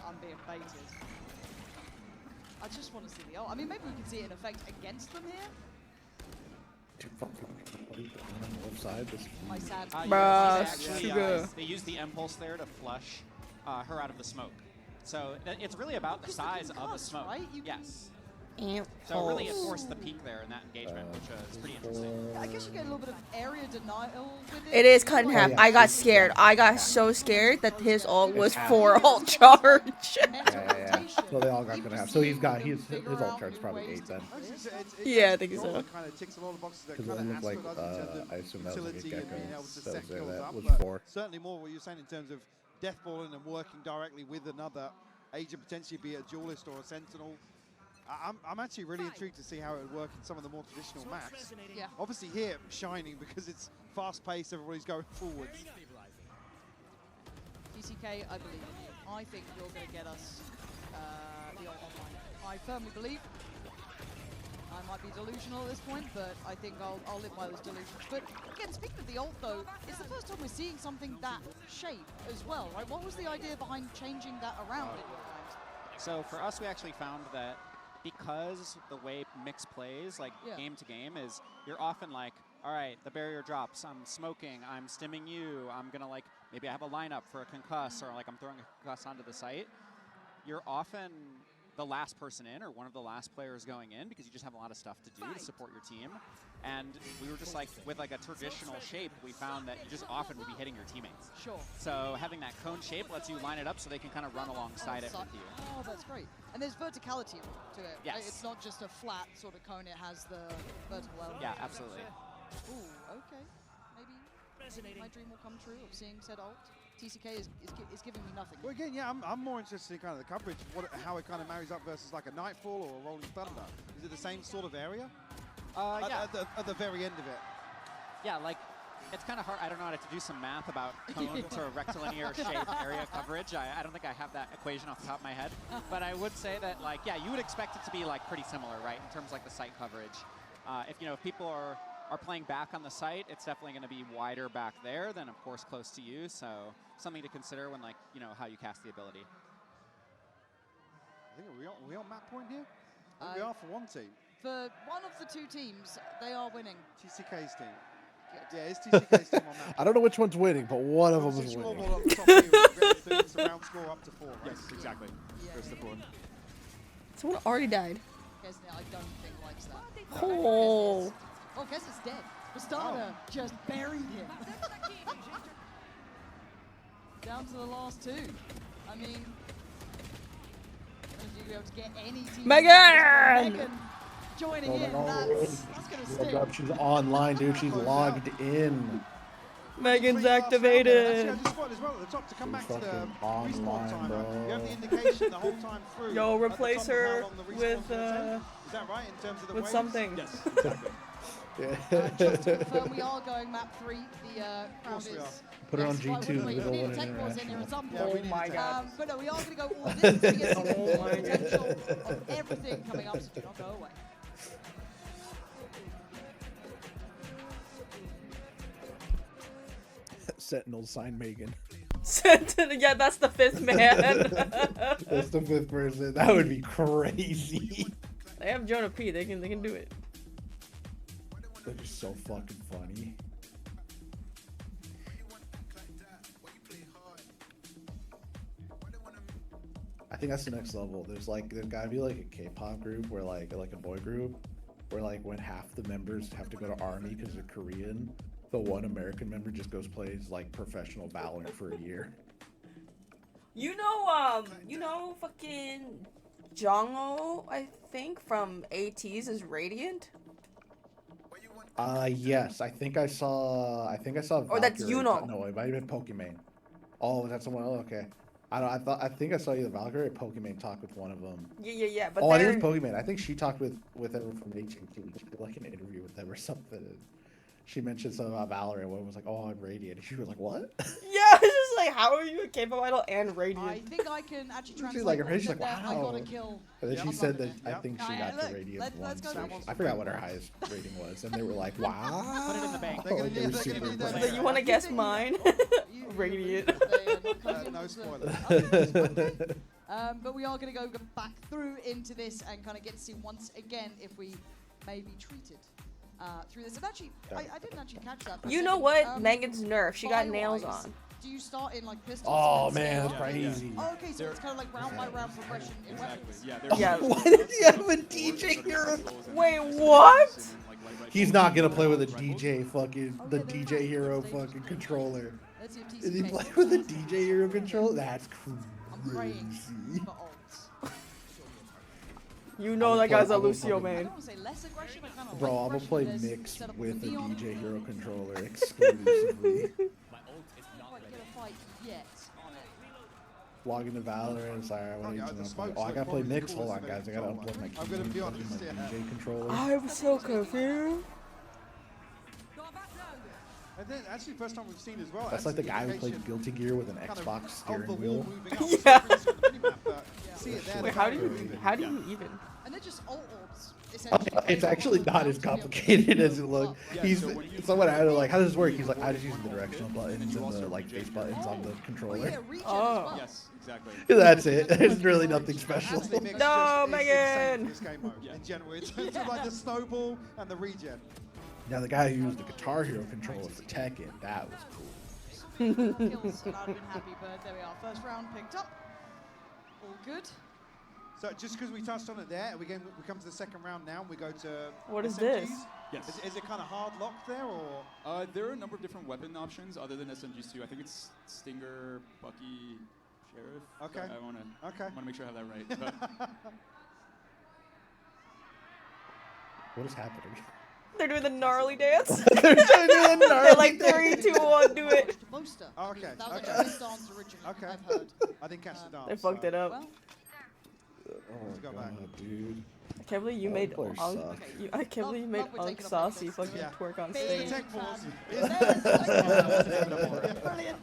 I'm being baited. I just want to see the ult. I mean, maybe we can see it in effect against them here. Dude, fuck. On the left side. My sad. Bruh, Actually, sugar. they use the impulse there to flush her out of the smoke. So it's really about the size of the smoke. Right? Yes. So really it forced the peak there in that engagement, which is pretty interesting. I guess you get a little bit of area denial with it. It is cut in half. yeah. I got scared. I got so scared that his ult was 4 ult charge. Yeah. So they all got gonna have. So his ult charge is probably 8 then. Yeah, I think so. Kind of ticks a lot of boxes that Because kind it of looked like Asper does in terms of I assume that was like a utility and gecko being able to that set was there. kills That up, was but 4. certainly more what you're saying in terms of deathballing and working directly with another agent, potentially be it a duelist or a sentinel. I'm actually really intrigued to see how it would work in some of the more traditional maps. Yeah. Obviously here, shining because it's fast-paced, everybody's going forwards. TCK, I believe in you. I think you're going to get us the ult online. I firmly believe. I might be delusional at this point, but I think I'll live by those delusions. But again, speaking of the ult though, it's the first time we're seeing something that shape as well, right? What was the idea behind changing that around in your mind? So for us, we actually found that because the way Mix plays, like game to game, is you're often like, all right, the barrier drops, I'm smoking, I'm stimming you, I'm gonna like, maybe I have a lineup for a concuss, or like I'm throwing a concuss onto the site. You're often the last person in or one of the last players going in because you just have a lot of stuff to do to support your team. And we were just like, with like a traditional shape, we found that you just often would be hitting your teammates. Sure. So having that cone shape lets you line it up so they can kind of run alongside it with you. Oh, that's great. And there's verticality to it. Yes. Right? It's not just a flat sort of cone, it has the vertical element. Yeah, absolutely. Ooh, okay. Maybe my dream will come true of seeing said ult. TCK is giving me nothing. Well, again, yeah, I'm more interested in kind of the coverage, how it kind of marries up versus like a Nightfall or a Rolling Thunder. Is it the same sort of area? Yeah. At the very end of it. Yeah, like, it's kind of hard. I don't know how to do some math about cone to rectilinear shape area coverage. I don't think I have that equation off the top of my head. But I would say that, like, yeah, you would expect it to be, like, pretty similar, right, in terms of, like, the site coverage. If people are playing back on the site, it's definitely going to be wider back there than, of course, close to you. So something to consider when, like, how you cast the ability. I think are we on map point here? I think we are for one team. For one of the two teams, they are winning. TCK's team. Yeah, it's TCK's team on map. I don't know which one's winning, but one of them is winning. Scoreboard on the top here, it's a round score up to 4, right? Yes, exactly. Goes to 4. Someone already died. Kesnet, I don't think likes that. Oh. Oh, Kesnet's dead. Bastarda just buried him. Down to the last 2. I mean, if you're be able to get any team. Megan joining in. That's gonna stick. She's online, dude. She's logged in. Megan's activated. Actually, I just spotted as well at the top to come back to the online, respawn timer. bro. You have the indication the whole time through. Yo, at the replace top of how her long the respawn's with gonna take. Is that right in terms of the with waves? something. Yes, exactly. Just to confirm, we are going map 3. The crowd is. Put her on yes, right, G2. we We don't need want a an tech pause in here at some Yeah, point. we need my to God. But no, we are going to go all this to get to the Oh full my potential of everything coming up, so do not go away. Sentinel sign Megan. Yeah, that's the 5th man. That's the 5th person. That would be crazy. They have Jonah P. They can do it. That is so fucking funny. I think that's the next level. There's gotta be like a K-pop group where like a boy group where like when half the members have to go to army because they're Korean, the one American member just goes plays like professional Valorant for a year. You know fucking Jongho, I think, from ATEEZ is Radiant? Yes, I think I saw Or that's Valkyrie. Yuno. No, it might have been Pokimane. Oh, that's someone else? Okay. I think I saw either Valkyrie or Pokemon talk with one of them. Yeah. But Oh, I think it was Pokemon. I think she talked with everyone from HMT. She did like an interview with them or something. And she mentioned something about Valorant. One was like, "Oh, I'm Radiant." And she was like, "What?" Yeah, it's just like, how are you a K-pop idol and Radiant? I think I can actually translate. She's like, what she's like, I got "Wow." a kill. And then she said that I think she got look, the Radiant let's once. go. I forgot what her highest rating was, and they were like, "Wow." Put it in the bank. Like, they were super impressed. So you want to guess mine? Radiant. No spoilers. But we are going to go back through into this and kind of get to see once again if we may be treated through this. And actually, I didn't actually catch that. You know what? Megan's nerf. She got nails on. Do you start in like pistols? Oh man, that's crazy. Oh, okay, so it's kind of like round by round progression in weapons. Yeah. Why does he have a DJ hero? Wait, what? He's not gonna play with a DJ fucking DJ hero fucking controller. Let's see if Is he playing with a DJ hero controller? That's crazy. I'm praying for ults. You know that guy's a Lucio main. I don't want to say less aggression, but kind of Bro, I'm gonna play mixed with a DJ hero controller exclusively. Log into Valorant. Sorry, I want to. I gotta play mix. Hold on, guys. I gotta unplug my keyboard. I'm gonna be honest, DJ controller. I'm so confused. And then actually, first time we've seen as well. That's like the guy who played Guilty Gear with an Xbox steering wheel. Yeah. Wait, how do you even? And they're just ult orbs. It's actually not as complicated as it looks. He's someone out of like, how does this work? He's like, I just use the directional buttons and the like face buttons on the controller. Oh. Yes, exactly. That's it. There's really nothing special. No, Megan. This game mode in general, in terms of like the snowball and the regen. Now the guy who used the Guitar Hero controller for Tekken, that was cool. Kills, and I'd have been happy, but there we are. First round picked up. All good. So just because we touched on it there, we come to the second round now, and we go to what is SMGs. this? Yes. Is it kind of hard locked there, or? There are a number of different weapon options other than SMGs too. I think it's Stinger, Bucky, Sheriff. Okay. I wanna make sure I have that right. But What is happening? They're doing the gnarly dance. They're doing the gnarly They're like 3, 2, 1, do it. Oh, okay. That was like his dance originally. Okay. I've heard. I didn't catch the dance. They fucked it up. Well, Oh go god, back. dude. I can't believe you made players Unk. suck. I can't believe you made we're Unk taking up Saucy this. fucking Yeah. twerk on The stage. tech force. brilliant.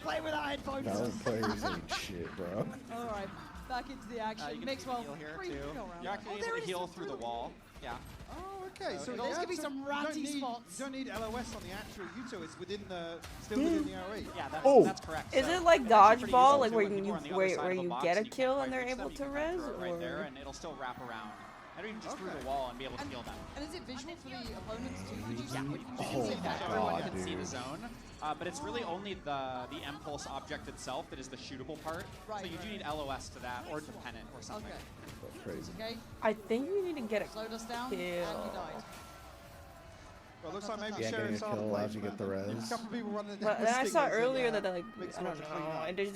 Play without headphones. Valorant players ain't shit, bro. All right, back into the action. You can Mix well. heal here Free too. go around. You're actually there able it to is, heal through the wall. Yeah. Oh, okay. So there's gonna be so some you ratty don't need- spots. You don't need LOS on the actual Uto. It's within the still within the RE. Yeah, that's correct. Is So it like it's actually pretty dodgeball, useful like too where when people you are on the other side of the box get a and you kill can't and they're quite able reach to them, you can res, throw it right there, or? and it'll still wrap around. And even just through the wall and be able to heal them. And is it visual for the opponents too? Could you Yeah, see? you can Oh see my that everyone God, can see the dude. zone, but it's really only the impulse object itself that is the shootable part. Right, So you do right. need LOS to that, or dependent, or something. Okay. That's crazy. Okay. I think you need to get a Slowed us down, kill. and we died. Well, it looks like maybe Yeah, getting a Sheriff's on kill the allows you plate, to get the but res. A couple of people running down But the then I saw stingers and, earlier that like makes I don't one clean know, up. and there's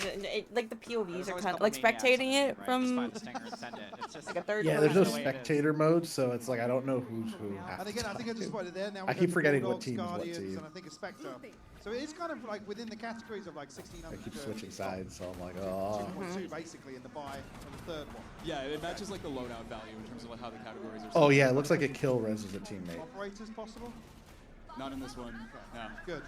like the POVs There's are always kind a of like couple maniacs spectating on it right? Just from find the stinger and send it. It's just like a third Yeah, there's no person. spectator mode, so it's like I don't know who's who. half And the again, I think I time. just spotted there. Now I we keep go to forgetting what Bulldogs, team is what Guardians, team. and I think a Spectre. So it is kind of like within the categories of like 1600. I keep switching sides, so I'm like, oh. 2.2 basically in the buy on the third one. yeah, it matches like the loadout value in terms of like how the categories are. Oh set. yeah, it looks like a kill res as a teammate. Operators possible? Not in this one. No. Good.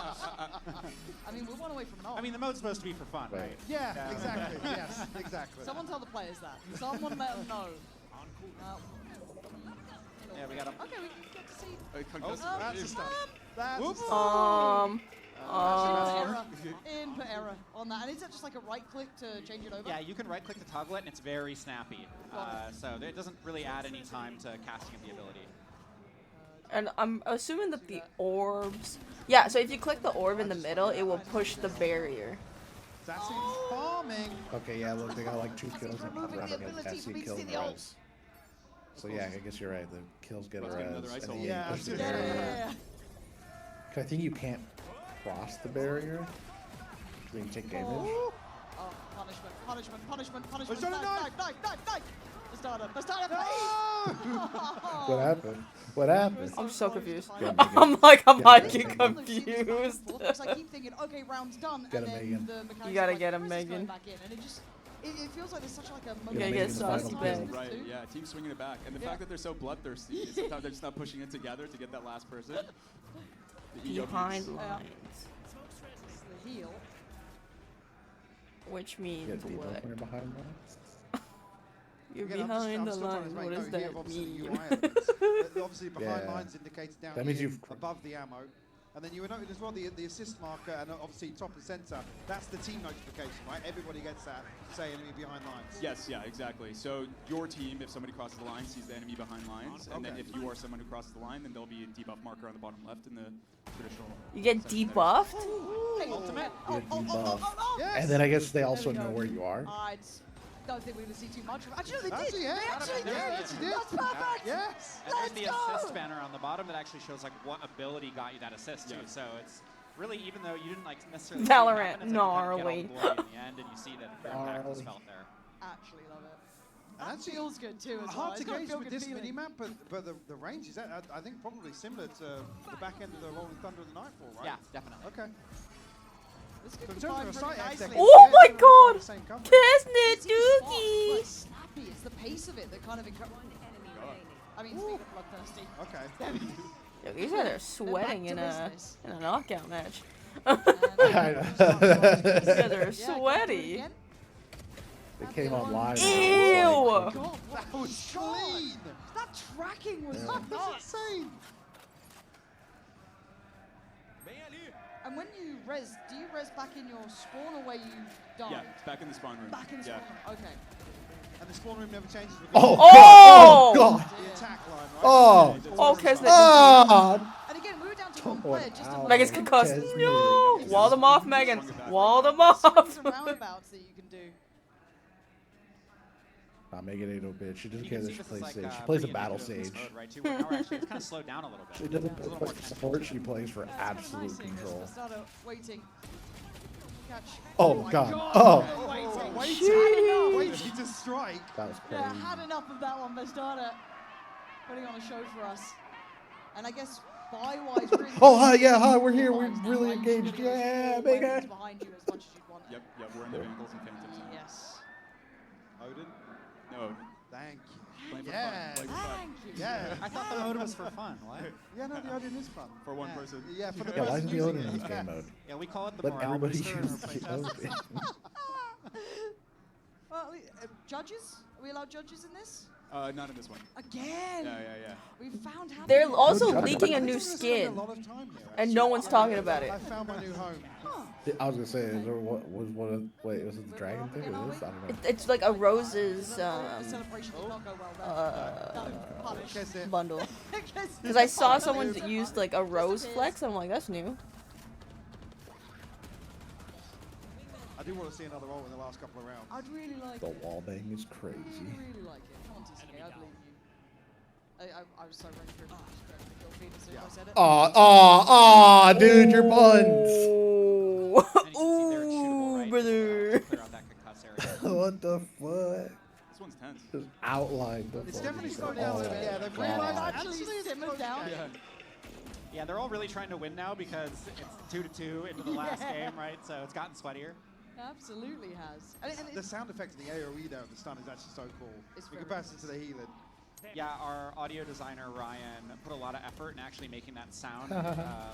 I mean, we're one away from an ult. I mean, the mode's supposed to be for fun, Right. right? Yeah, exactly. Yes, exactly. Someone tell the players that. Someone let them know. Yeah, we got him. Okay, we can get to see. Oh, that's a stun. That's a Whoops. stun. Input error on that. And is that just like a right click to change it over? Yeah, you can right click to toggle it, and it's very snappy. So it doesn't really add any time to casting of the ability. And I'm assuming that the orbs. Yeah, so if you click the orb in the middle, it will push the barrier. That's farming. Okay, yeah, look, they got like 2 kills and removing round the against ability SC for me to kill see and the ult. res. So yeah, I guess you're right. The kills get a Let's get another res. ice And ult. then Yeah, you push the yeah. barrier. 'Cause I think you can't cross the barrier. When you take damage. Oh, punishment, punishment, punishment, punishment. He's on a Dive, knife. dive, dive, dive, dive. Bastardo, please! What happened? What happened? I'm so confused. Get him, I'm like, I might Get get him, One that seems back and confused. forth, because I keep thinking, okay, round's done, Get and him, then Megan. the mechanics You gotta are like, get him, Chris is going Megan. back in, and it feels like there's such like a You gotta Megan get the saucy final back. kill. Right, yeah, team swinging it back. And the Yeah. fact that they're so bloodthirsty, sometimes they're just not pushing it together to get that last person. The ego Behind piece. lines. This is the heel. Which Get means deep what? when you're behind lines. You're Again, behind I'm the still trying lines. to What make does note here that of obviously the mean? UI elements. Obviously, behind Yeah. lines indicates down That means here you've above the ammo. And then you were noting as well the assist marker and obviously top and center. That's the team notification, right? Everybody gets that, say enemy behind lines. Yes, yeah, exactly. So your team, if somebody crosses the line, sees the enemy behind lines, and then Okay. if you are someone who crosses the line, then there'll be a debuff marker on the bottom left in the traditional. You get sense there. debuffed? Ultimate. You get debuffed. Yes. And then I guess they also we know go. where you are. I don't think we're going to see too much of it. Actually, no, they Actually, did. yeah. They actually Yeah, did. yes, you did. That's perfect. Yes. And there's Let's the go. assist banner on the bottom that actually shows like what ability got you that assist too. Yeah. So it's really, even though you didn't like necessarily Valorant, see it happen, it's like you kind of gnarly. get all the glory in the end, and you see that your impact was Gnarly. felt there. Actually love it. And That actually, feels good too as well. hard to It's got a gauge feel with good this feeling. minimap, but the range is, I think, probably similar to the back end of the Rolling Thunder of the Nightfall, right? Yeah, definitely. Okay. This So could in be terms fine of a pretty site nicely. exec, Oh my they're all god! the same coverage. Kismet It's fast, Dookie! but snappy. It's the pace of it that kind of I mean, speaking of bloodthirsty. Okay. Yo, these guys are sweating in a knockout match. And, These guys are yeah, sweaty. again. They came on live. Ew! Oh God, what That a was shot. clean. That tracking was That's nuts. insane. And when you res, do you res back in your spawn or where you died? Yeah, it's back in the spawn room. Back in the yeah. spawn. Okay. And the spawn room never changes. Oh, Oh! God. The attack line, right? Oh. Oh, Kismet Dookie. Oh. And again, we were down to one player just to Ow. Megan's concussed. Kismet. No! Wall them off, Megan. Wall them swings off. and roundabouts that you can do. Megan ain't no bitch. She doesn't You care can that see she this plays is like Sage. She plays a pretty battle indicative of Sage. this mode, right? Too, where now we're actually, it's kind of slowed down a little bit. She doesn't There's a little play more for tension support. to She it. plays for It's kinda absolute nice seeing this. control. Bastardo waiting. Catch. Oh, my God. God. Oh. Waiting. Waiting to strike. That was crazy. Yeah, had enough of that one, Bastardo. Putting on a show for us. And I guess buy-wise... Oh, hi, yeah, hi, we're here. We're really engaged. Yeah, Megan. Behind you as much as you'd want. Yep, we're in the Vandals and Phantoms. Yes. Odin, No, thank you. playing for Yes. fun. Playing for fun. Thank you. Yeah. I thought the mode was for fun. What? Yeah, no, the Odin is fun. For one Yeah. person. Yeah, for the Yeah, why person isn't the using Odin it. in this game mode? Yeah, we call it the Let morale everybody booster in our use the playtest. Odin. Well, judges? Are we allowed judges in this? Not in this one. Again. Yeah. We found how They're to- also Good job. leaking a I new think we're gonna spend skin, a lot of time here, and actually. no one's talking about it. I found my new home. I was gonna say, is there what was one of wait, was it the dragon thing or this? I don't know. It's like a roses The celebration did not go well there. Punish. Guess it. bundle. Because Because I saw someone used like a rose flex, and I'm like, that's new. I do want to see another roll in the last couple of rounds. I'd really like The it. wall bang is crazy. Really like it. Come on, TCK, I believe you. I was so ready for it to just go to the kill feed as soon as I said it. Aw, dude, your buns. Oh. And you can see there it's shootable, right? Ooh, brother. Clear out that concuss area. What the fuck? This one's tense. Just outlined the It's fucking definitely shit. slowed down a Oh little bit. Yeah, my they've God. realized Actually it's simmered close. down. Yeah. Yeah, they're all really trying to win now because it's 2-2 into the last Yeah. game, right? So it's gotten sweatier. Absolutely has. And The sound effect of the AoE there of the stun is actually so cool. It's In very comparison to the healing. Yeah, our audio designer Ryan put a lot of effort in actually making that sound.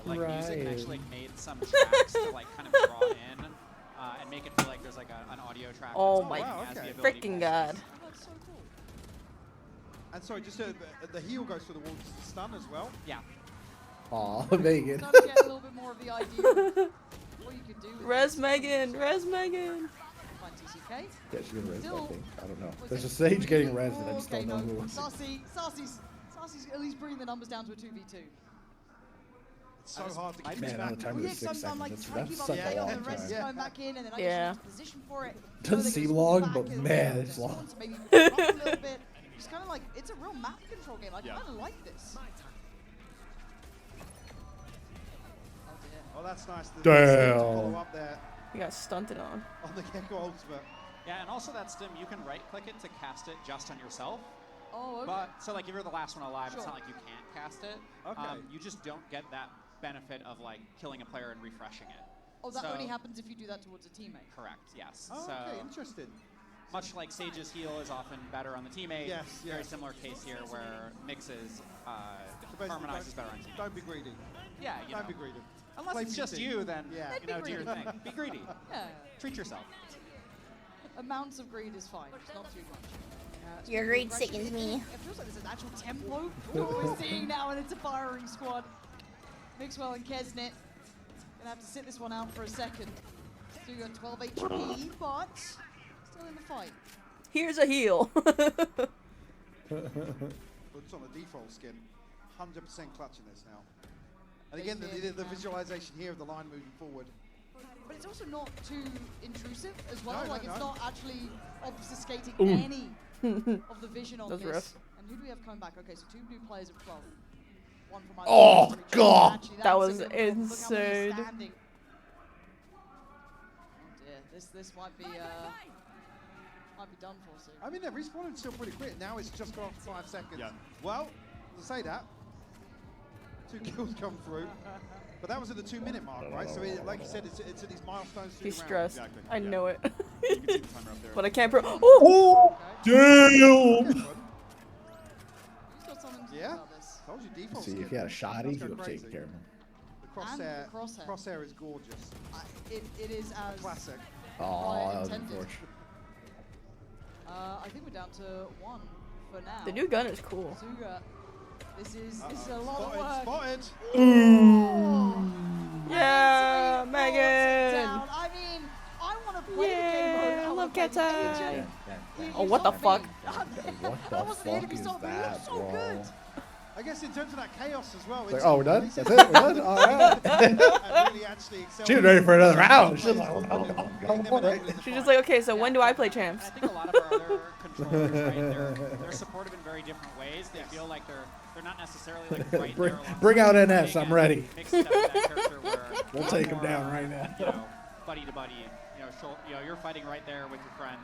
Like music, and actually like, made some tracks to like kind of draw in and make it feel like there's like an audio track. Oh that's my playing as the okay. ability freaking pulses. god. that's so cool. And sorry, just the heal goes for the wall to stun as well. Yeah. Aw, Megan. Starting to get a little bit more of the idea of what you could do with Res this. Megan, res Megan. Fine, TCK. Yeah, she's getting res, I Still- think. I don't know. Was There's it- a Sage getting res, and I just Okay, don't know no. who. Sarcy's at least bringing the numbers down to a 2v2. It's so hard to keep Man, it on back. the timer Well, yeah, is 'cause 6 I'm like seconds. trying to That's keep up such there, a the long rest is time. going back in, and then I Yeah. get into position for it. Doesn't Know they seem can long, back but and man, then it's long. spawn to maybe run up a little bit. Just kind of like, it's a real map control game. I Yeah. kind of like this. Oh dear. Oh, that's nice. The Damn. follow up there You got stunted on. on the Gecko ultimate. Yeah, and also that stim, you can right-click it to cast it just on yourself. Oh, okay. But, so like if you're the last one alive, Sure. it's not like you can't cast it. Okay. You just don't get that benefit of like killing a player and refreshing it. Oh, that only happens if you do that towards a teammate. Correct, yes. Oh, so, okay, interesting. much like Sage's heal is often better on the teammate, Yes, very yes. similar case here where Mix's basically Harmonize is better on teammate. Don't be greedy. Yeah, you Don't know. be greedy. Unless Play it's for your just team. you, then Yeah. you know, do your thing. Be greedy. Yeah. Treat yourself. Amounts of greed is fine, just not too much. Your greed sickens me. It feels like there's an actual tempo what we're seeing now, and it's a firing squad. Mixwell and Kesnet gonna have to sit this one out for a second. So you got 12 HP, but still in the fight. Here's a heal. Looks on the default skin. 100% clutching this now. And again, the visualization here of the line moving forward. But it's also not too intrusive as well. No, like no, it's no. not actually obfuscating any of the vision on That's this. rough. And who do we have coming back? Okay, so 2 new players at 12. One from Oh, God. Actually, That that's was a good one. Look how many insane. standing. Oh dear, this might be done for soon. I mean, they're respawning still pretty quick. Now it's just gone for 5 seconds. Yeah. Well, to say that, 2 kills come through. But that was at the 2-minute mark, right? So, like you said, it's at these milestones through He's the round. stressed. Exactly, I yeah. know it. You can see the timer up there. But I can't pro- Oh! Damn! Who's got something to Yeah? say about this? Told you default See, skin. if he had a shoddy, Let's he go would have crazy. taken care of him. The And the crosshair. crosshair is gorgeous. It is as Classic. Oh, that was intended. unfortunate. I think we're down to 1 for now. The new gun is cool. Suga. This is a lot of work. Spotted. Yeah, Three Megan. down. I mean, I want to play Yeah, the game mode. I wanna love play Cat's the Eye. agent. Oh, what the fuck? What That the wasn't the enemy fuck is song, but he that, looks so bro? good. I guess in terms of that chaos as well. Like, it's oh, we're done? it's- That's it? We're done? All right. and really actually She was ready for another round. She was like, Getting them enabled in the She's just fight. like, okay, so when do I play And champs? I think a lot of our other controllers, right, they're supportive in very different ways. They feel like they're not necessarily like right Bring- there bring out alongside NS, fighting I'm ready. and Mix is definitely that character where We'll you're take him more, down right now. You know, buddy to buddy. You're fighting right there with your friend,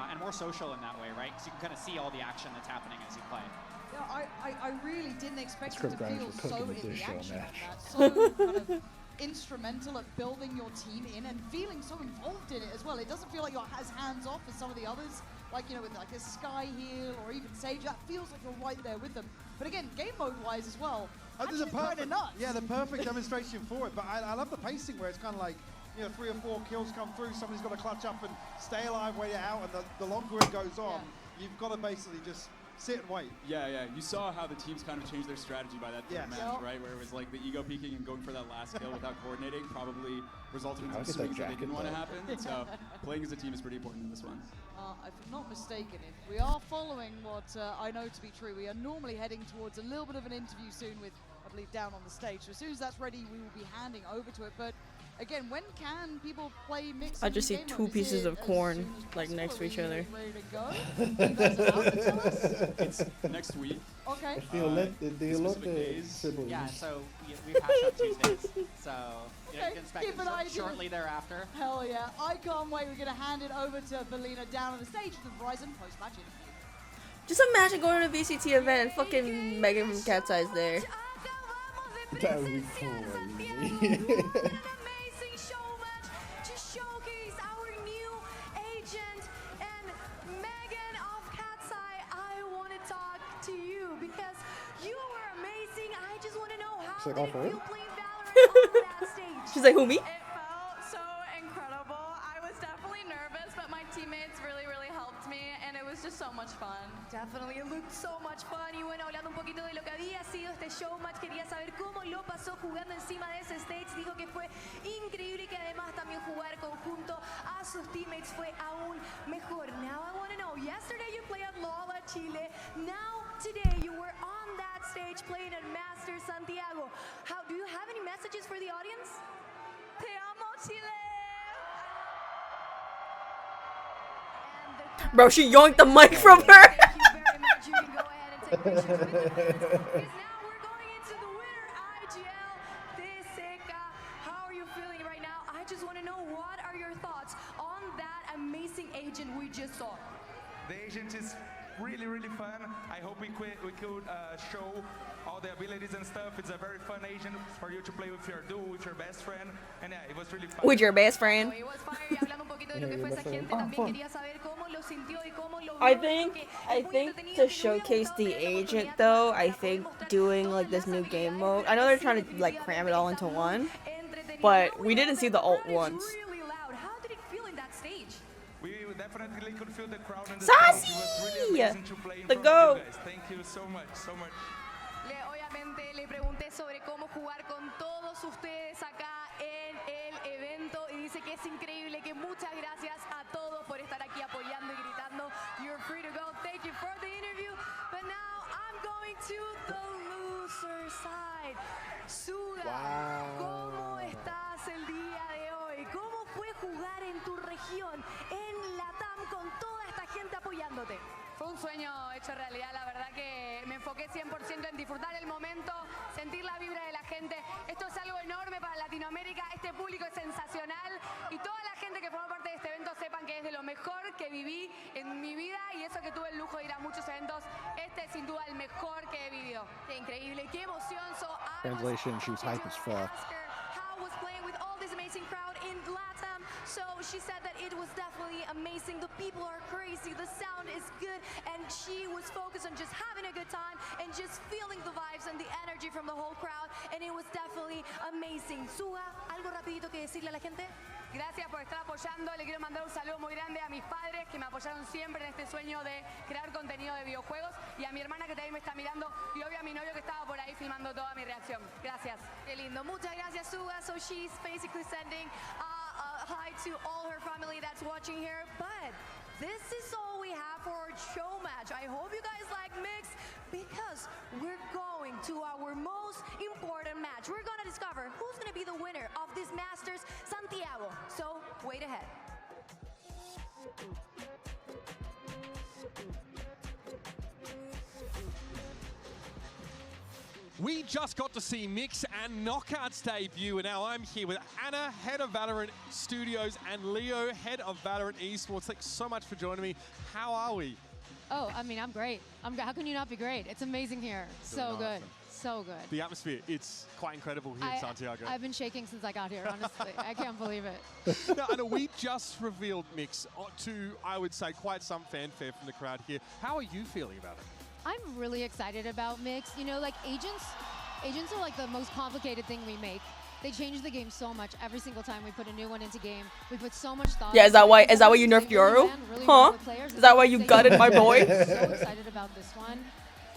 and more social in that way, right? Because you can kind of see all the action that's happening as you play. Yeah, I really didn't expect Script it to feel writers were so cooking in with the this action Showmatch. like that. So kind of instrumental at building your team in and feeling so involved in it as well. It doesn't feel like you're as hands off as some of the others, like, you know, with like a Sky Heal or even Sage. That feels like you're right there with them. But again, game mode wise as well, There's a actually kind of nuts. Yeah, the perfect demonstration for it. But I love the pacing where it's kind of like, you know, 3 or 4 kills come through, somebody's got to clutch up and stay alive, wait it out, and the longer it goes on, you've got to basically just sit and wait. Yeah, yeah. You saw how the teams kind of changed their strategy by that third Yes. match, right? Where it was like the ego peeking and going for that last kill without coordinating probably resulted in I'll some get that swings that they jacket, didn't want to though. happen. So playing as a team is pretty important in this one. If I'm not mistaken, if we are following what I know to be true, we are normally heading towards a little bit of an interview soon with, I believe, down on the stage. So as soon as that's ready, we will be handing over to it. But again, when can people play mix? I just see 2 pieces of corn like next to each other. Ready to go? You guys allowed to tell us? It's next week. Okay. Yeah, so we patch on Tuesdays. So you Okay, can expect keep it an eye shortly thereafter. Hell yeah. I can't wait. We're going to hand it over to Belina down on the stage for the Verizon post-match interview. Just imagine going to a VCT event and fucking Megan from Cat's Eye's there. That would be cool. Amazing showmatch to showcase our new agent and Megan of Cat's Eye. I want to talk to you because you were amazing. I just want to know how She's like, did "Oh, for you real?" play Valorant on that stage? She's like, who, me? It felt so incredible. I was definitely nervous, but my teammates really helped me, and it was just so much fun. Definitely, it looked so much fun. Y bueno, hablando un poquito de lo que había sido este showmatch, quería saber cómo lo pasó jugando encima de ese stage. Dijo que fue increíble y que además también jugar conjunto a sus teammates fue aún mejor. Now I want to know, yesterday you played at Lola Chile. Now today you were on that stage playing at Master Santiago. How do you have any messages for the audience? Te amo, Chile! Bro, she yoinked the mic from her. Thank you very much. You can go ahead and take pictures with the fans. Because now we're going into the winner, IGL Teseca. How are you feeling right now? I just want to know, what are your thoughts on that amazing agent we just saw? The agent is really, really fun. I hope we could show all the abilities and stuff. It's a very fun agent for you to play with your duo, with your best friend. And yeah, it was really fun. With your best friend. I think to showcase the agent though, I think doing like this new game mode. I know they're trying to like cram it all into one, but we didn't see the ult once. How did it feel in that stage? We definitely could feel the crowd in the Sassy! stage. It was really amazing to play in The front of goat! you guys. Thank you so much, so much. Obviamente le pregunté sobre cómo jugar con todos ustedes acá en el evento y dice que es increíble, que muchas gracias a todos por estar aquí apoyando y gritando. You're free to go. Thank you for the interview. But now I'm going to the loser side. Suga, ¿cómo estás el día de hoy? ¿Cómo fue jugar en tu región, en Latam, con toda esta gente apoyándote? Fue un sueño hecho realidad, la verdad que me enfoqué 100% en disfrutar el momento, sentir la vibra de la gente. Esto es algo enorme para Latinoamérica, este público es sensacional y toda la gente que forma parte de este evento sepan que es de lo mejor que viví en mi vida y eso que tuve el lujo de ir a muchos eventos, este es sin duda el mejor que he vivido. Qué increíble, qué emoción. Translation, she's hype as fuck. How was playing with all this amazing crowd in LATAM. So she said that it was definitely amazing. The people are crazy, the sound is good, and she was focused on just having a good time and just feeling the vibes and the energy from the whole crowd, and it was definitely amazing. Suga, ¿algo rapidito que decirle a la gente? Gracias por estar apoyando, le quiero mandar un saludo muy grande a mis padres que me apoyaron siempre en este sueño de crear contenido de videojuegos y a mi hermana que también me está mirando y obvio a mi novio que estaba por ahí filmando toda mi reacción. Gracias. Qué lindo, muchas gracias Suga. So she's basically sending hi to all her family that's watching here, but this is all we have for our show match. I hope you guys like Mix because we're going to our most important match. We're gonna discover who's gonna be the winner of this Masters Santiago. So wait ahead. We just got to see Mix and Knockout's debut, and now I'm here with Anna, head of Valorant Studios, and Leo, head of Valorant Esports. Thanks so much for joining me. How are we? Oh, I mean, I'm great. How can you not be great? It's amazing here. So good. So good. The atmosphere, it's quite incredible here in Santiago. I've been shaking since I got here, honestly. I can't believe it. Now, Anna, we just revealed Mix to, I would say, quite some fanfare from the crowd here. How are you feeling about it? I'm really excited about Mix. You know, like agents are like the most complicated thing we make. They change the game so much every single time we put a new one into game. We put so much thought. Yeah, is that why you nerfed Yoru? Huh? Is that why you gutted my boy? I'm so excited about this one.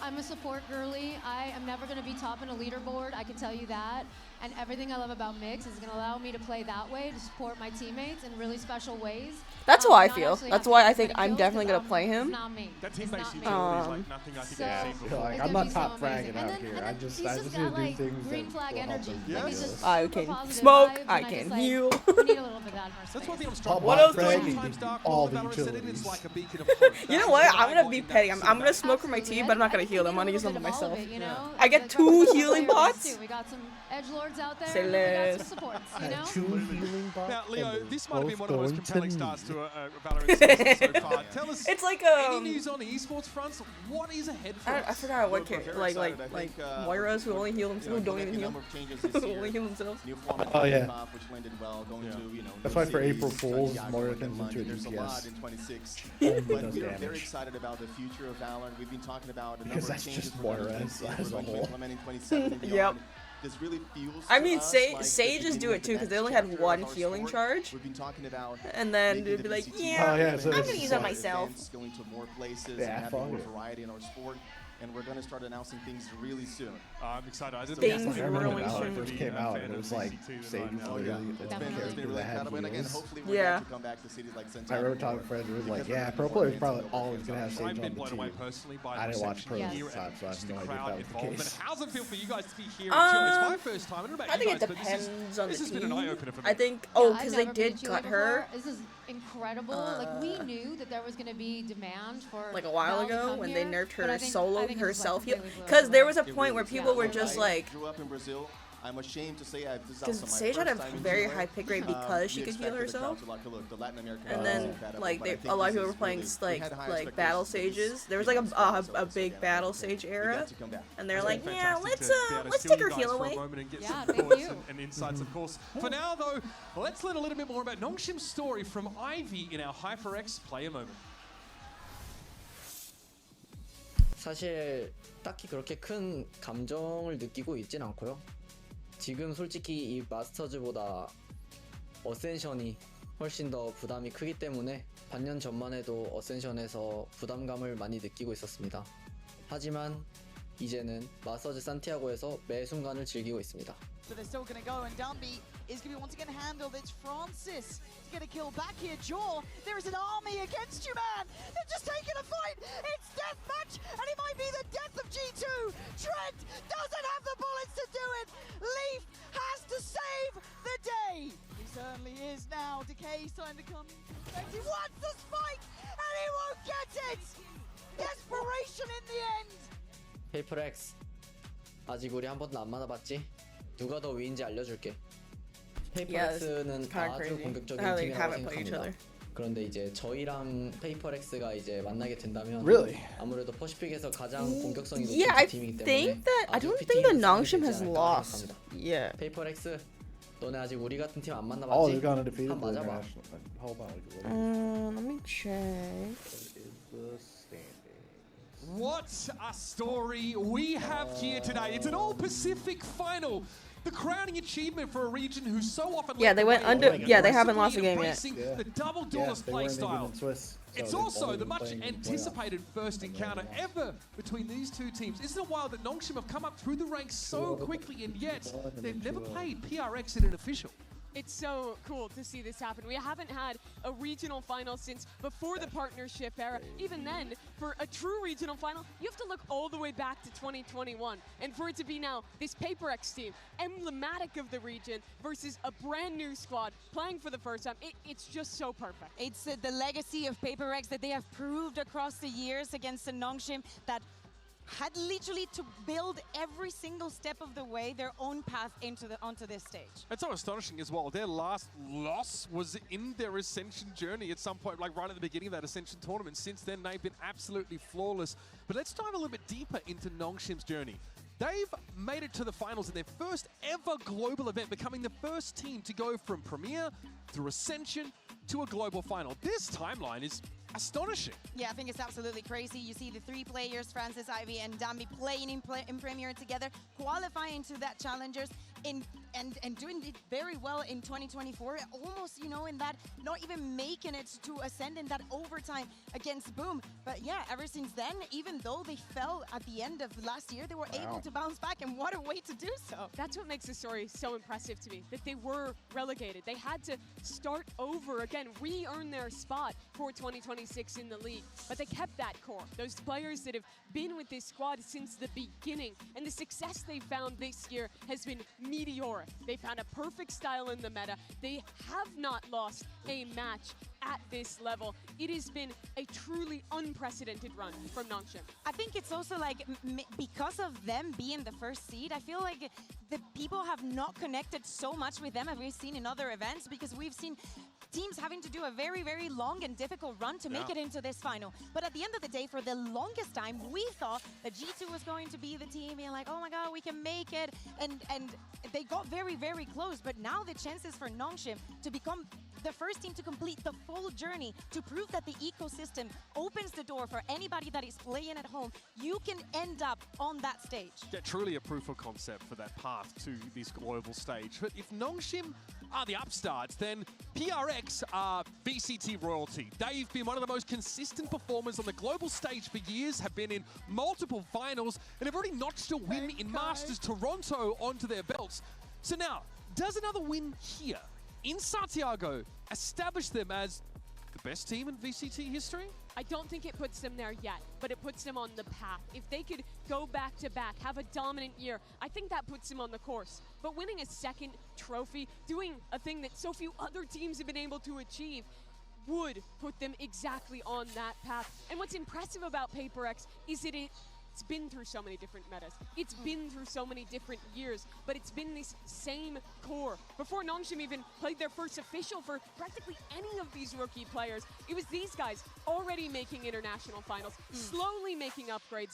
I'm a support girly. I am never going to be top in a leaderboard, I can tell you that. And everything I love about Mix is going to allow me to play that way, to support my teammates in really special ways. That's how I feel. That's why I think I'm definitely going to play him. It's not me. That team-based utility is like nothing I think I've seen before. Like, I'm not top fragging out here. I just need to do things green flag energy. Yes. I can smoke, I can heal. We need a little bit of that in our That's one thing I'm Top struggling what with. else do you Sometimes do? Dark All Lord the Valorant said it utilities. is like a beacon of hope. You know what? I'm gonna be petty. I'm gonna smoke for my team, but I'm not gonna heal them. I'm gonna use them for myself. You know? I get 2 healing bots. We got some edgelords out there. Say And we got less. some supports, you know? 2 healing bots. Now, Leo, and this might have been both one of the most going to compelling me. starts to a Valorant season so far. Tell us, It's like any news on the esports fronts? What is ahead for us? I forgot what We're very like excited. Moiras who only heal themselves, who don't even a heal. number of changes this Who year. only heal themselves. New format Oh, yeah. kickoff, which landed well, going to, you know, That's new why for cities, April Fools, Santiago, Moira and turns into London. a There's a DPS. lot in 26. Only But does we are damage. very excited about the future of Valorant. We've been talking about a Because number of that's changes just we're Moira going as to a implement whole. in 27 and Yep. beyond. This really feels I to mean, us like the Sages do beginning it of the too, because they next only had chapter of one our healing sport. charge. We've been talking about And then making they'd the be like, VCT yeah, Oh, yeah, so I'm it's gonna use like- it myself. events, going to more places Yeah, and having fuck more it. variety in our sport. And we're going to start announcing things really soon. I'm excited. I didn't Things think I remember when really Valorant soon. first came out, and it was like Sage was Oh, literally yeah. the It's one been character really that had incredible. And again, heals. hopefully we're Yeah. going to come back to cities like I Santiago. remember talking to friends who was like, Because yeah, we're pro more players into probably the always gonna have I've Sage been on the blown away team. personally by I didn't watch reception pros Yes. at here the time, so I and have no the idea if crowd that was the involvement. case. How's it feel for you guys to be here? It's my first time. I don't know about I you think guys, it but depends on this the has been an team. eye-opener for me. I think, Yeah, I've because they never been did to cut Chile her before. This is incredible. Like we knew that there was going to be demand for like a while Val to ago come when here, they nerfed but her I think solo, it's just, like, herself heal. completely blew Because there away. was a point where people were just like, grew up in Brazil. I'm ashamed to say this is Because also my Sage had a first time in very Chile. high pick rate because she We could heal expected the crowd herself. to like, look, the Latin American And crowd is then incredible, like but I think a lot of this people were is playing really- we had high like battle expectations sages. for There was this, like you know, a big again, battle I think sage we era, got to come back. and they're It's like, been yeah, fantastic to be able to let's steal take you her guys heal for away. a moment and get Yeah, some thank thoughts you. and insights, of course. For now, though, let's learn a little bit more about Nongshim's story from Ivy in our HyperX player moment. 사실 딱히 그렇게 큰 감정을 느끼고 있진 않고요. 지금 솔직히 이 마스터즈보다 어센션이 훨씬 더 부담이 크기 때문에 반년 전만 해도 어센션에서 부담감을 많이 느끼고 있었습니다. 하지만 이제는 마스터즈 산티아고에서 매 순간을 즐기고 있습니다. So they're still going to go, and Dumby is going to be once again handled. It's Francis to get a kill back here. Jaw, there is an army against you, man. They're just taking a fight. It's deathmatch, and it might be the death of G2. Trent doesn't have the bullets to do it. Leaf has to save the day. He certainly is now. Decay's time to come. He wants the spike, and he won't get it. Desperation in the end. 페이퍼렉스, 아직 우리 한 번도 안 만나봤지? 누가 더 위인지 알려줄게. 페이퍼렉스는 아주 공격적인 팀이라고 생각합니다. 그런데 이제 저희랑 페이퍼렉스가 이제 만나게 된다면 아무래도 퍼시픽에서 가장 공격성이 높은 팀이기 때문에 I don't think that Nongshim has lost. Yeah. 페이퍼렉스, 너네 아직 우리 같은 팀 안 Oh, 만나봤지? they've gone undefeated. 한 맞아봐. Hold on. Let me check. What a story we have here today. It's an all-Pacific final. The crowning achievement for a region who so often Yeah, they went under. Yeah, they haven't lost a game yet. The double duelist play style. It's also the much anticipated first encounter ever between these two teams. Isn't it wild that Nongshim have come up through the ranks so quickly and yet they've never played PRX in an official? It's so cool to see this happen. We haven't had a regional final since before the partnership era. Even then, for a true regional final, you have to look all the way back to 2021. And for it to be now this PaperX team, emblematic of the region, versus a brand new squad playing for the first time, it's just so perfect. It's the legacy of PaperX that they have proved across the years against the Nongshim that had literally to build every single step of the way their own path onto this stage. It's so astonishing as well. Their last loss was in their Ascension journey at some point, like right at the beginning of that Ascension tournament. Since then, they've been absolutely flawless. But let's dive a little bit deeper into Nongshim's journey. They've made it to the finals in their first ever global event, becoming the first team to go from Premier through Ascension to a global final. This timeline is astonishing. Yeah, I think it's absolutely crazy. You see the three players, Francis, Ivy, and Dambi, playing in Premier together, qualifying to that Challengers, and doing it very well in 2024. Almost, you know, in that, not even making it to Ascend in that overtime against Boom. But yeah, ever since then, even though they fell at the end of last year, they were able to bounce back, and what a way to do so. That's what makes the story so impressive to me, that they were relegated. They had to start over again, re-earn their spot for 2026 in the league. But they kept that core, those players that have been with this squad since the beginning. And the success they found this year has been meteoric. They found a perfect style in the meta. They have not lost a match at this level. It has been a truly unprecedented run from Nongshim. I think it's also like, because of them being the first seed, I feel like the people have not connected so much with them as we've seen in other events, because we've seen teams having to do a very, very long and difficult run to make it into this final. But at the end of the day, for the longest time, we thought that G2 was going to be the team being like, oh my god, we can make it. And they got very, very close. But now the chances for Nongshim to become the first team to complete the full journey, to prove that the ecosystem opens the door for anybody that is playing at home, you can end up on that stage. Yeah, truly a proof of concept for that path to this global stage. But if Nongshim are the upstarts, then PRX are VCT royalty. They've been one of the most consistent performers on the global stage for years, have been in multiple finals, and have already notched a win in Masters Toronto onto their belts. So now, does another win here in Santiago establish them as the best team in VCT history? I don't think it puts them there yet, but it puts them on the path. If they could go back to back, have a dominant year, I think that puts them on the course. But winning a second trophy, doing a thing that so few other teams have been able to achieve, would put them exactly on that path. And what's impressive about PaperX is that it It's been through so many different metas. It's been through so many different years, but it's been this same core. Before Nongshim even played their first official for practically any of these rookie players, it was these guys already making international finals, slowly making upgrades,